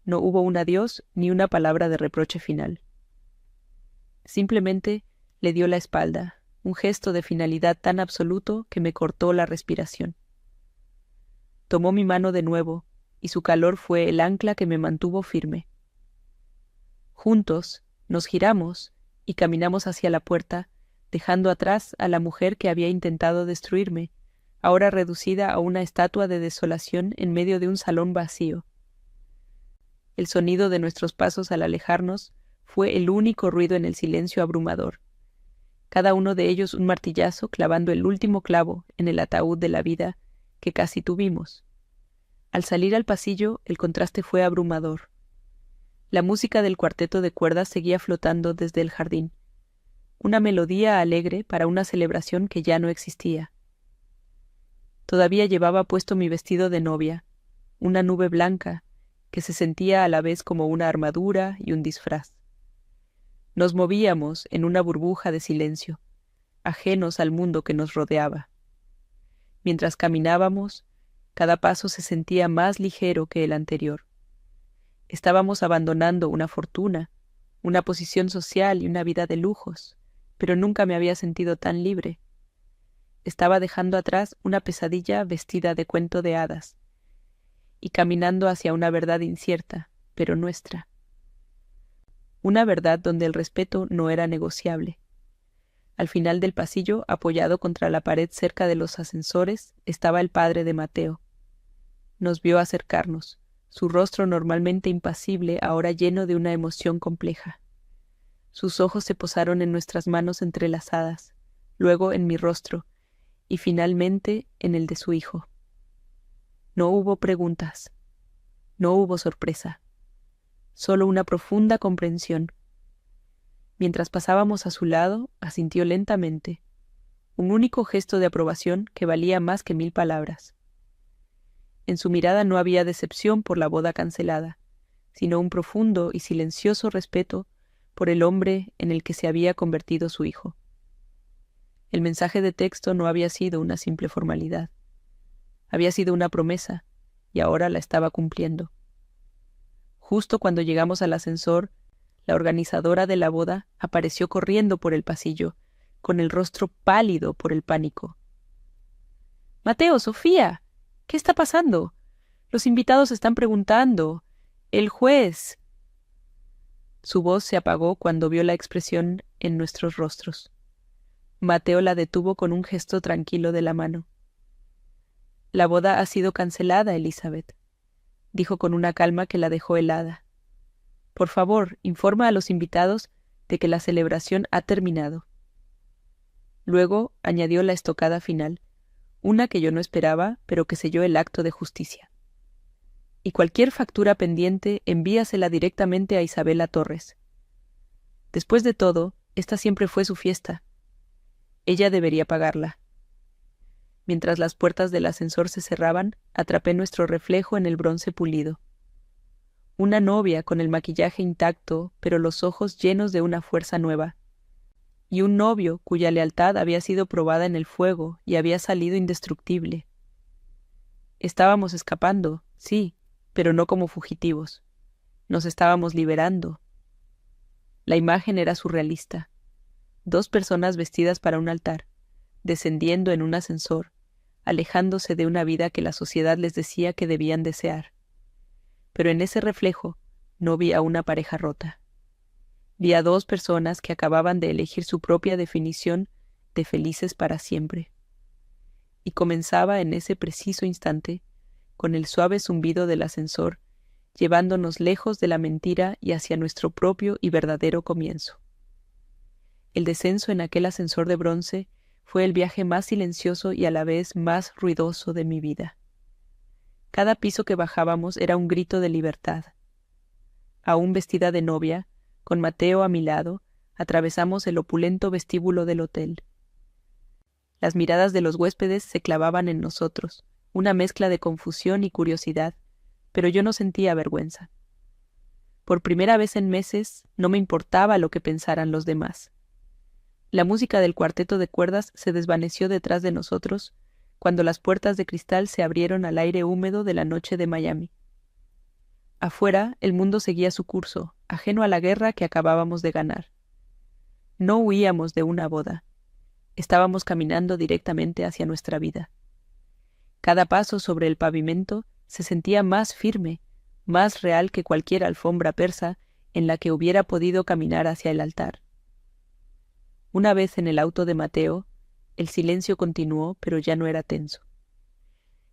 No hubo un adiós ni una palabra de reproche final. Simplemente le dio la espalda, un gesto de finalidad tan absoluto que me cortó la respiración. Tomó mi mano de nuevo, y su calor fue el ancla que me mantuvo firme. Juntos nos giramos y caminamos hacia la puerta, dejando atrás a la mujer que había intentado destruirme, ahora reducida a una estatua de desolación en medio de un salón vacío. El sonido de nuestros pasos al alejarnos fue el único ruido en el silencio abrumador. Cada uno de ellos un martillazo clavando el último clavo en el ataúd de la vida que casi tuvimos. Al salir al pasillo, el contraste fue abrumador. La música del cuarteto de cuerdas seguía flotando desde el jardín, una melodía alegre para una celebración que ya no existía. Todavía llevaba puesto mi vestido de novia, una nube blanca, que se sentía a la vez como una armadura y un disfraz. Nos movíamos en una burbuja de silencio, ajenos al mundo que nos rodeaba. Mientras caminábamos, cada paso se sentía más ligero que el anterior. Estábamos abandonando una fortuna, una posición social y una vida de lujos, pero nunca me había sentido tan libre. Estaba dejando atrás una pesadilla vestida de cuento de hadas y caminando hacia una verdad incierta, pero nuestra. Una verdad donde el respeto no era negociable. Al final del pasillo, apoyado contra la pared cerca de los ascensores, estaba el padre de Mateo. nos vio acercarnos, su rostro normalmente impasible ahora lleno de una emoción compleja. Sus ojos se posaron en nuestras manos entrelazadas, luego en mi rostro, y finalmente en el de su hijo. No hubo preguntas, no hubo sorpresa, solo una profunda comprensión. Mientras pasábamos a su lado, asintió lentamente, un único gesto de aprobación que valía más que 1000 palabras. En su mirada no había decepción por la boda cancelada, sino un profundo y silencioso respeto por el hombre en el que se había convertido su hijo. El mensaje de texto no había sido una simple formalidad. Había sido una promesa, y ahora la estaba cumpliendo. Justo cuando llegamos al ascensor, la organizadora de la boda apareció corriendo por el pasillo, con el rostro pálido por el pánico. «Mateo, Sofía, ¿qué está pasando? Los invitados están preguntando. El juez». Su voz se apagó cuando vio la expresión en nuestros rostros. Mateo la detuvo con un gesto tranquilo de la mano. «La boda ha sido cancelada, Elizabeth», dijo con una calma que la dejó helada. «Por favor, informa a los invitados de que la celebración ha terminado». Luego añadió la estocada final, una que yo no esperaba, pero que selló el acto de justicia. «Y cualquier factura pendiente envíasela directamente a Isabela Torres. Después de todo, esta siempre fue su fiesta. Ella debería pagarla». Mientras las puertas del ascensor se cerraban, atrapé nuestro reflejo en el bronce pulido. Una novia con el maquillaje intacto, pero los ojos llenos de una fuerza nueva. Y un novio cuya lealtad había sido probada en el fuego y había salido indestructible. Estábamos escapando, sí, pero no como fugitivos. Nos estábamos liberando. La imagen era surrealista. 2 personas vestidas para un altar, descendiendo en un ascensor, alejándose de una vida que la sociedad les decía que debían desear. Pero en ese reflejo no vi a una pareja rota. Vi a 2 personas que acababan de elegir su propia definición de felices para siempre. Y comenzaba en ese preciso instante, con el suave zumbido del ascensor, llevándonos lejos de la mentira y hacia nuestro propio y verdadero comienzo. El descenso en aquel ascensor de bronce fue el viaje más silencioso y a la vez más ruidoso de mi vida. Cada piso que bajábamos era un grito de libertad. Aún vestida de novia, con Mateo a mi lado, atravesamos el opulento vestíbulo del hotel. Las miradas de los huéspedes se clavaban en nosotros, una mezcla de confusión y curiosidad, pero yo no sentía vergüenza. Por primera vez en meses no me importaba lo que pensaran los demás. La música del cuarteto de cuerdas se desvaneció detrás de nosotros cuando las puertas de cristal se abrieron al aire húmedo de la noche de Miami. Afuera, el mundo seguía su curso, ajeno a la guerra que acabábamos de ganar. No huíamos de una boda. Estábamos caminando directamente hacia nuestra vida. Cada paso sobre el pavimento se sentía más firme, más real que cualquier alfombra persa en la que hubiera podido caminar hacia el altar. Una vez en el auto de Mateo, el silencio continuó, pero ya no era tenso.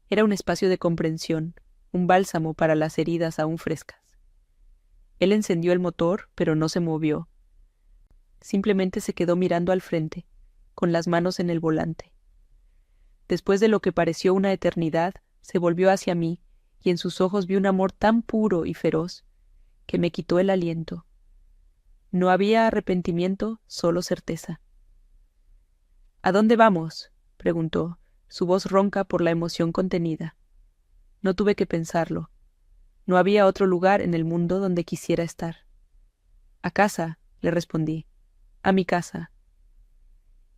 Era un espacio de comprensión, un bálsamo para las heridas aún frescas. Él encendió el motor, pero no se movió. Simplemente se quedó mirando al frente, con las manos en el volante. Después de lo que pareció una eternidad, se volvió hacia mí, y en sus ojos vi un amor tan puro y feroz que me quitó el aliento. No había arrepentimiento, solo certeza. «¿A dónde vamos?», preguntó, su voz ronca por la emoción contenida. No tuve que pensarlo. No había otro lugar en el mundo donde quisiera estar. «A casa», le respondí. «A mi casa».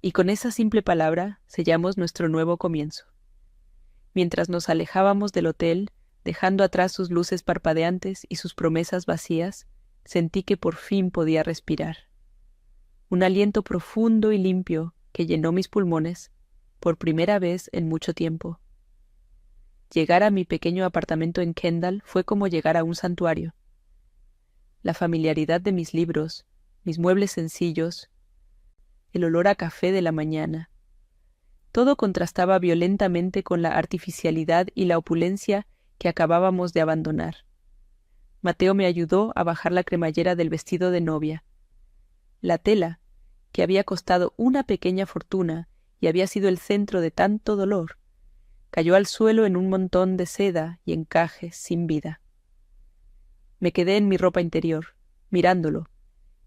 Y con esa simple palabra sellamos nuestro nuevo comienzo. Mientras nos alejábamos del hotel, dejando atrás sus luces parpadeantes y sus promesas vacías, sentí que por fin podía respirar. Un aliento profundo y limpio que llenó mis pulmones por primera vez en mucho tiempo. Llegar a mi pequeño apartamento en Kendall fue como llegar a un santuario. La familiaridad de mis libros, mis muebles sencillos, el olor a café de la mañana, todo contrastaba violentamente con la artificialidad y la opulencia que acabábamos de abandonar. Mateo me ayudó a bajar la cremallera del vestido de novia. La tela, que había costado una pequeña fortuna y había sido el centro de tanto dolor, cayó al suelo en un montón de seda y encajes sin vida. Me quedé en mi ropa interior, mirándolo,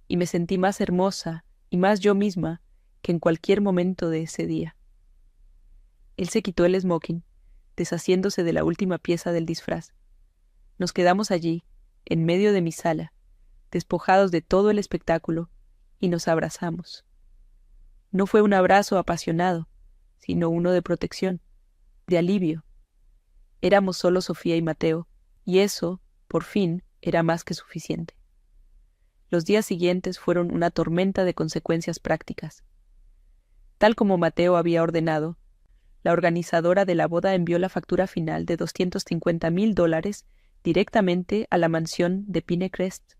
y me sentí más hermosa y más yo misma que en cualquier momento de ese día. Él se quitó el smoking, deshaciéndose de la última pieza del disfraz. Nos quedamos allí, en medio de mi sala, despojados de todo el espectáculo, y nos abrazamos. No fue un abrazo apasionado, sino uno de protección, de alivio. Éramos solo Sofía y Mateo, y eso, por fin, era más que suficiente. Los días siguientes fueron una tormenta de consecuencias prácticas. Tal como Mateo había ordenado, la organizadora de la boda envió la factura final de $250,000 directamente a la mansión de Pinecrest.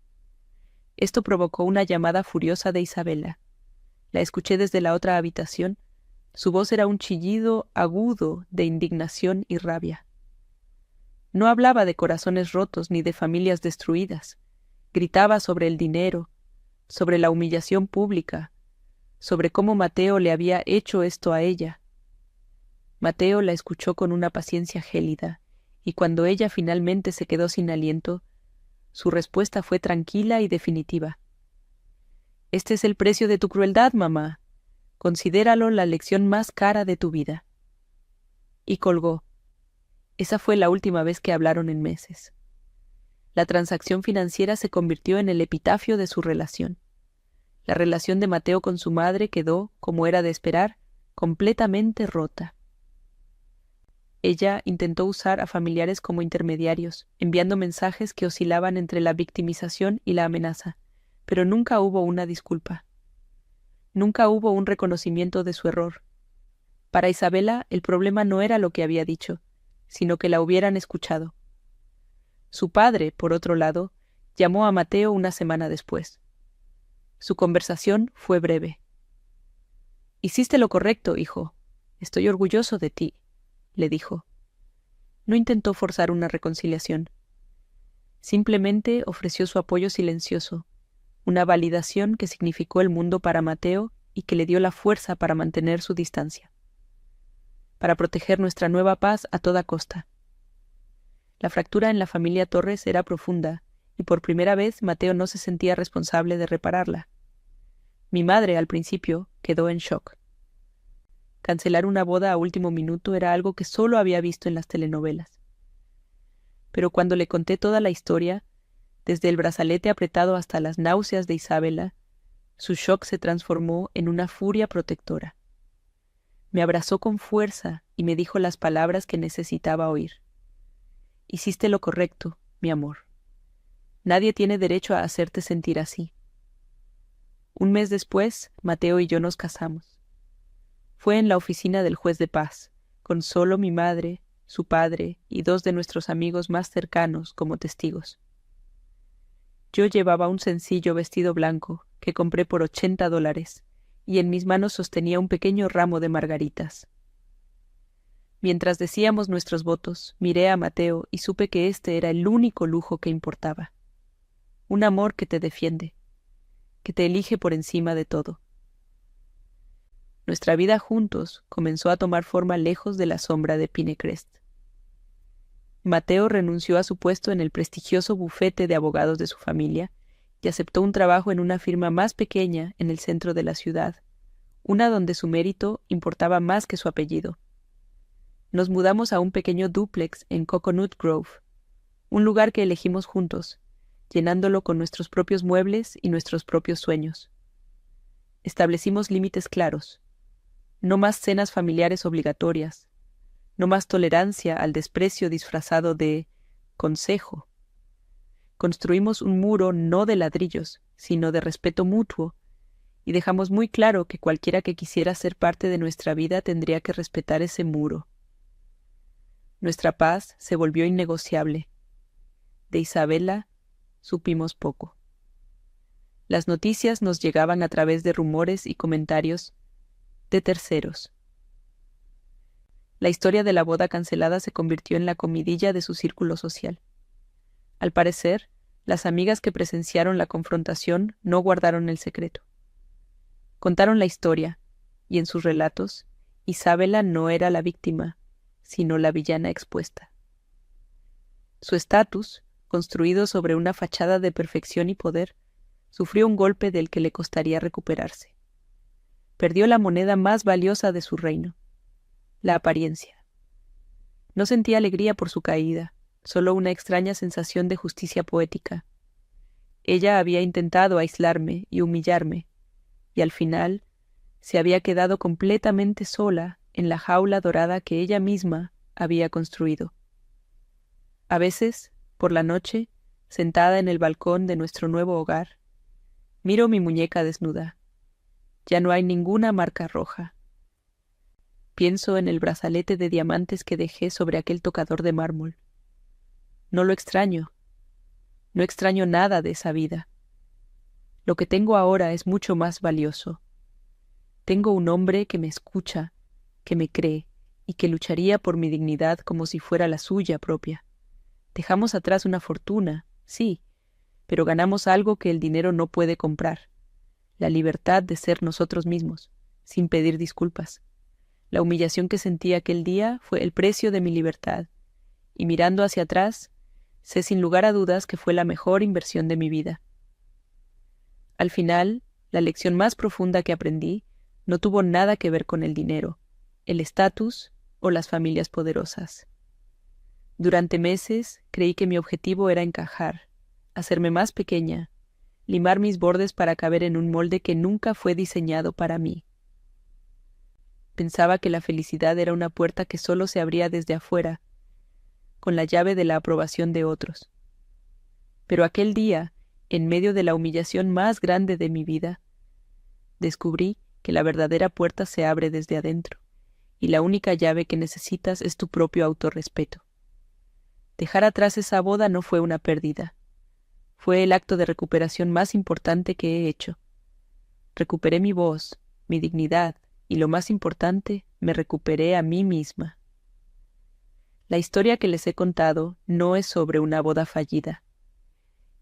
Esto provocó una llamada furiosa de Isabela. La escuché desde la otra habitación. Su voz era un chillido agudo de indignación y rabia. No hablaba de corazones rotos ni de familias destruidas. Gritaba sobre el dinero, sobre la humillación pública, sobre cómo Mateo le había hecho esto a ella. Mateo la escuchó con una paciencia gélida, y cuando ella finalmente se quedó sin aliento, su respuesta fue tranquila y definitiva. «Este es el precio de tu crueldad, mamá. Considéralo la lección más cara de tu vida». Y colgó. Esa fue la última vez que hablaron en meses. La transacción financiera se convirtió en el epitafio de su relación. La relación de Mateo con su madre quedó, como era de esperar, completamente rota. Ella intentó usar a familiares como intermediarios, enviando mensajes que oscilaban entre la victimización y la amenaza, pero nunca hubo una disculpa. Nunca hubo un reconocimiento de su error. Para Isabela, el problema no era lo que había dicho, sino que la hubieran escuchado. Su padre, por otro lado, llamó a Mateo una semana después. Su conversación fue breve. «Hiciste lo correcto, hijo. Estoy orgulloso de ti», le dijo. No intentó forzar una reconciliación. Simplemente ofreció su apoyo silencioso, una validación que significó el mundo para Mateo y que le dio la fuerza para mantener su distancia, para proteger nuestra nueva paz a toda costa. La fractura en la familia Torres era profunda, y por primera vez Mateo no se sentía responsable de repararla. Mi madre, al principio, quedó en shock. Cancelar una boda a último minuto era algo que solo había visto en las telenovelas. Pero cuando le conté toda la historia, desde el brazalete apretado hasta las náuseas de Isabela, su shock se transformó en una furia protectora. Me abrazó con fuerza y me dijo las palabras que necesitaba oír. «Hiciste lo correcto, mi amor. Nadie tiene derecho a hacerte sentir así». Un mes después, Mateo y yo nos casamos. Fue en la oficina del juez de paz, con solo mi madre, su padre y 2 de nuestros amigos más cercanos como testigos. Yo llevaba un sencillo vestido blanco que compré por $80 y en mis manos sostenía un pequeño ramo de margaritas. Mientras decíamos nuestros votos, miré a Mateo y supe que este era el único lujo que importaba. Un amor que te defiende, que te elige por encima de todo. Nuestra vida juntos comenzó a tomar forma lejos de la sombra de Pinecrest. Mateo renunció a su puesto en el prestigioso bufete de abogados de su familia y aceptó un trabajo en una firma más pequeña en el centro de la ciudad, una donde su mérito importaba más que su apellido. Nos mudamos a un pequeño dúplex en Coconut Grove, un lugar que elegimos juntos, llenándolo con nuestros propios muebles y nuestros propios sueños. Establecimos límites claros. No más cenas familiares obligatorias. No más tolerancia al desprecio disfrazado de consejo. Construimos un muro no de ladrillos, sino de respeto mutuo, y dejamos muy claro que cualquiera que quisiera ser parte de nuestra vida tendría que respetar ese muro. Nuestra paz se volvió innegociable. De Isabela supimos poco. Las noticias nos llegaban a través de rumores y comentarios de terceros. La historia de la boda cancelada se convirtió en la comidilla de su círculo social. Al parecer, las amigas que presenciaron la confrontación no guardaron el secreto. Contaron la historia, y en sus relatos, Isabela no era la víctima, sino la villana expuesta. Su estatus, construido sobre una fachada de perfección y poder, sufrió un golpe del que le costaría recuperarse. Perdió la moneda más valiosa de su reino, la apariencia. No sentía alegría por su caída, solo una extraña sensación de justicia poética. Ella había intentado aislarme y humillarme, y al final se había quedado completamente sola en la jaula dorada que ella misma había construido. A veces, por la noche, sentada en el balcón de nuestro nuevo hogar, miro mi muñeca desnuda. Ya no hay ninguna marca roja. Pienso en el brazalete de diamantes que dejé sobre aquel tocador de mármol. No lo extraño. No extraño nada de esa vida. Lo que tengo ahora es mucho más valioso. Tengo un hombre que me escucha, que me cree y que lucharía por mi dignidad como si fuera la suya propia. Dejamos atrás una fortuna, sí, pero ganamos algo que el dinero no puede comprar: la libertad de ser nosotros mismos, sin pedir disculpas. La humillación que sentí aquel día fue el precio de mi libertad, y mirando hacia atrás, sé sin lugar a dudas que fue la mejor inversión de mi vida. Al final, la lección más profunda que aprendí no tuvo nada que ver con el dinero, el estatus o las familias poderosas. Durante meses creí que mi objetivo era encajar, hacerme más pequeña, limar mis bordes para caber en un molde que nunca fue diseñado para mí. Pensaba que la felicidad era una puerta que solo se abría desde afuera, con la llave de la aprobación de otros. Pero aquel día, en medio de la humillación más grande de mi vida, descubrí que la verdadera puerta se abre desde adentro, y la única llave que necesitas es tu propio autorrespeto. Dejar atrás esa boda no fue una pérdida. Fue el acto de recuperación más importante que he hecho. Recuperé mi voz, mi dignidad, y lo más importante, me recuperé a mí misma. La historia que les he contado no es sobre una boda fallida.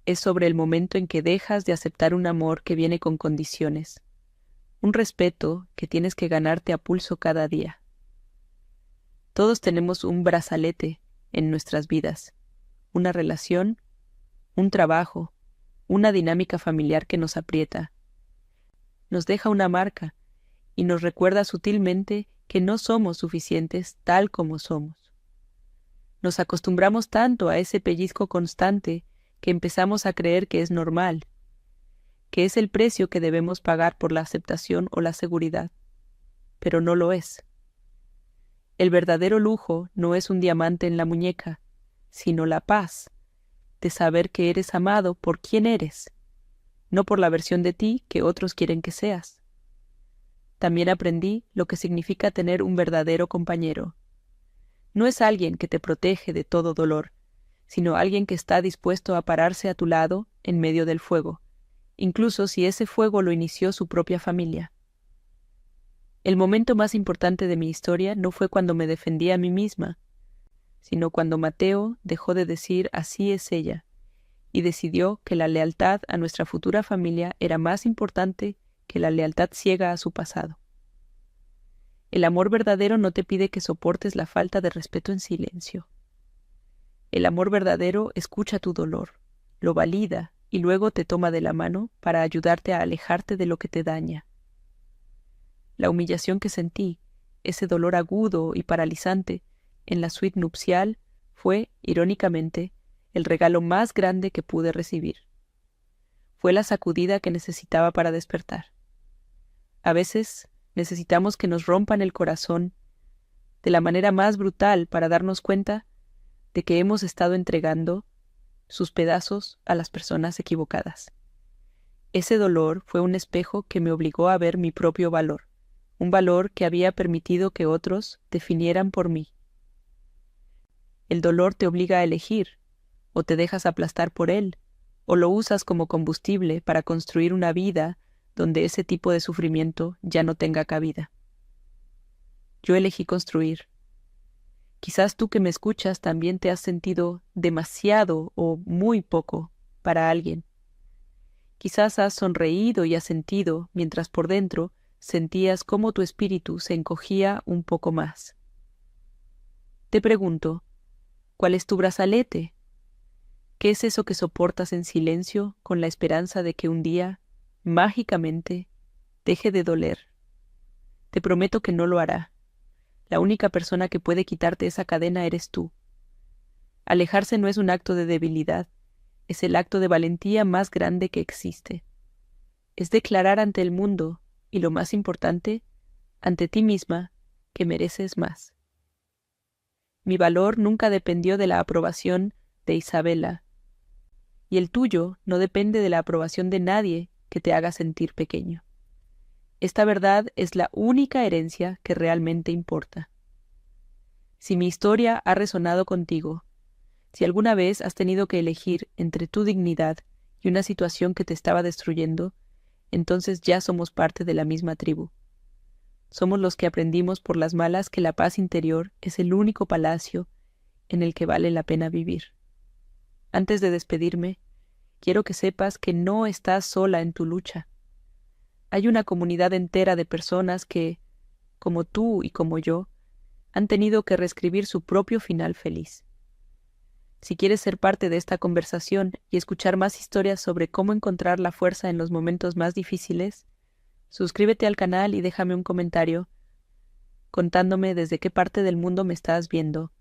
Es sobre el momento en que dejas de aceptar un amor que viene con condiciones, un respeto que tienes que ganarte a pulso cada día. Todos tenemos un brazalete en nuestras vidas, una relación, un trabajo, una dinámica familiar que nos aprieta. Nos deja una marca y nos recuerda sutilmente que no somos suficientes tal como somos. Nos acostumbramos tanto a ese pellizco constante que empezamos a creer que es normal, que es el precio que debemos pagar por la aceptación o la seguridad, pero no lo es. El verdadero lujo no es un diamante en la muñeca, sino la paz de saber que eres amado por quien eres, no por la versión de ti que otros quieren que seas. También aprendí lo que significa tener un verdadero compañero. No es alguien que te protege de todo dolor, sino alguien que está dispuesto a pararse a tu lado en medio del fuego, incluso si ese fuego lo inició su propia familia. El momento más importante de mi historia no fue cuando me defendí a mí misma, sino cuando Mateo dejó de decir así es ella, y decidió que la lealtad a nuestra futura familia era más importante que la lealtad ciega a su pasado. El amor verdadero no te pide que soportes la falta de respeto en silencio. El amor verdadero escucha tu dolor, lo valida y luego te toma de la mano para ayudarte a alejarte de lo que te daña. La humillación que sentí, ese dolor agudo y paralizante en la suite nupcial, fue, irónicamente, el regalo más grande que pude recibir. Fue la sacudida que necesitaba para despertar. A veces necesitamos que nos rompan el corazón de la manera más brutal para darnos cuenta de que hemos estado entregando sus pedazos a las personas equivocadas. Ese dolor fue un espejo que me obligó a ver mi propio valor, un valor que había permitido que otros definieran por mí. El dolor te obliga a elegir, o te dejas aplastar por él, o lo usas como combustible para construir una vida donde ese tipo de sufrimiento ya no tenga cabida. Yo elegí construir. Quizás tú que me escuchas también te has sentido demasiado o muy poco para alguien. Quizás has sonreído y has sentido, mientras por dentro sentías cómo tu espíritu se encogía un poco más. Te pregunto, ¿cuál es tu brazalete? ¿Qué es eso que soportas en silencio con la esperanza de que un día, mágicamente, deje de doler? Te prometo que no lo hará. La única persona que puede quitarte esa cadena eres tú. Alejarse no es un acto de debilidad, es el acto de valentía más grande que existe. Es declarar ante el mundo, y lo más importante, ante ti misma, que mereces más. Mi valor nunca dependió de la aprobación de Isabela, y el tuyo no depende de la aprobación de nadie que te haga sentir pequeño. Esta verdad es la única herencia que realmente importa. Si mi historia ha resonado contigo, si alguna vez has tenido que elegir entre tu dignidad y una situación que te estaba destruyendo, entonces ya somos parte de la misma tribu. Somos los que aprendimos por las malas que la paz interior es el único palacio en el que vale la pena vivir. Antes de despedirme, quiero que sepas que no estás sola en tu lucha. Hay una comunidad entera de personas que, como tú y como yo, han tenido que reescribir su propio final feliz. Si quieres ser parte de esta conversación y escuchar más historias sobre cómo encontrar la fuerza en los momentos más difíciles, suscríbete al canal y déjame un comentario contándome desde qué parte del mundo me estás viendo.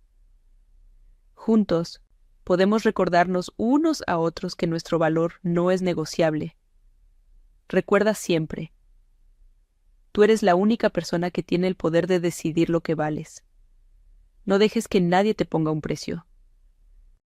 Juntos, podemos recordarnos unos a otros que nuestro valor no es negociable. Recuerda siempre, tú eres la única persona que tiene el poder de decidir lo que vales. No dejes que nadie te ponga un precio.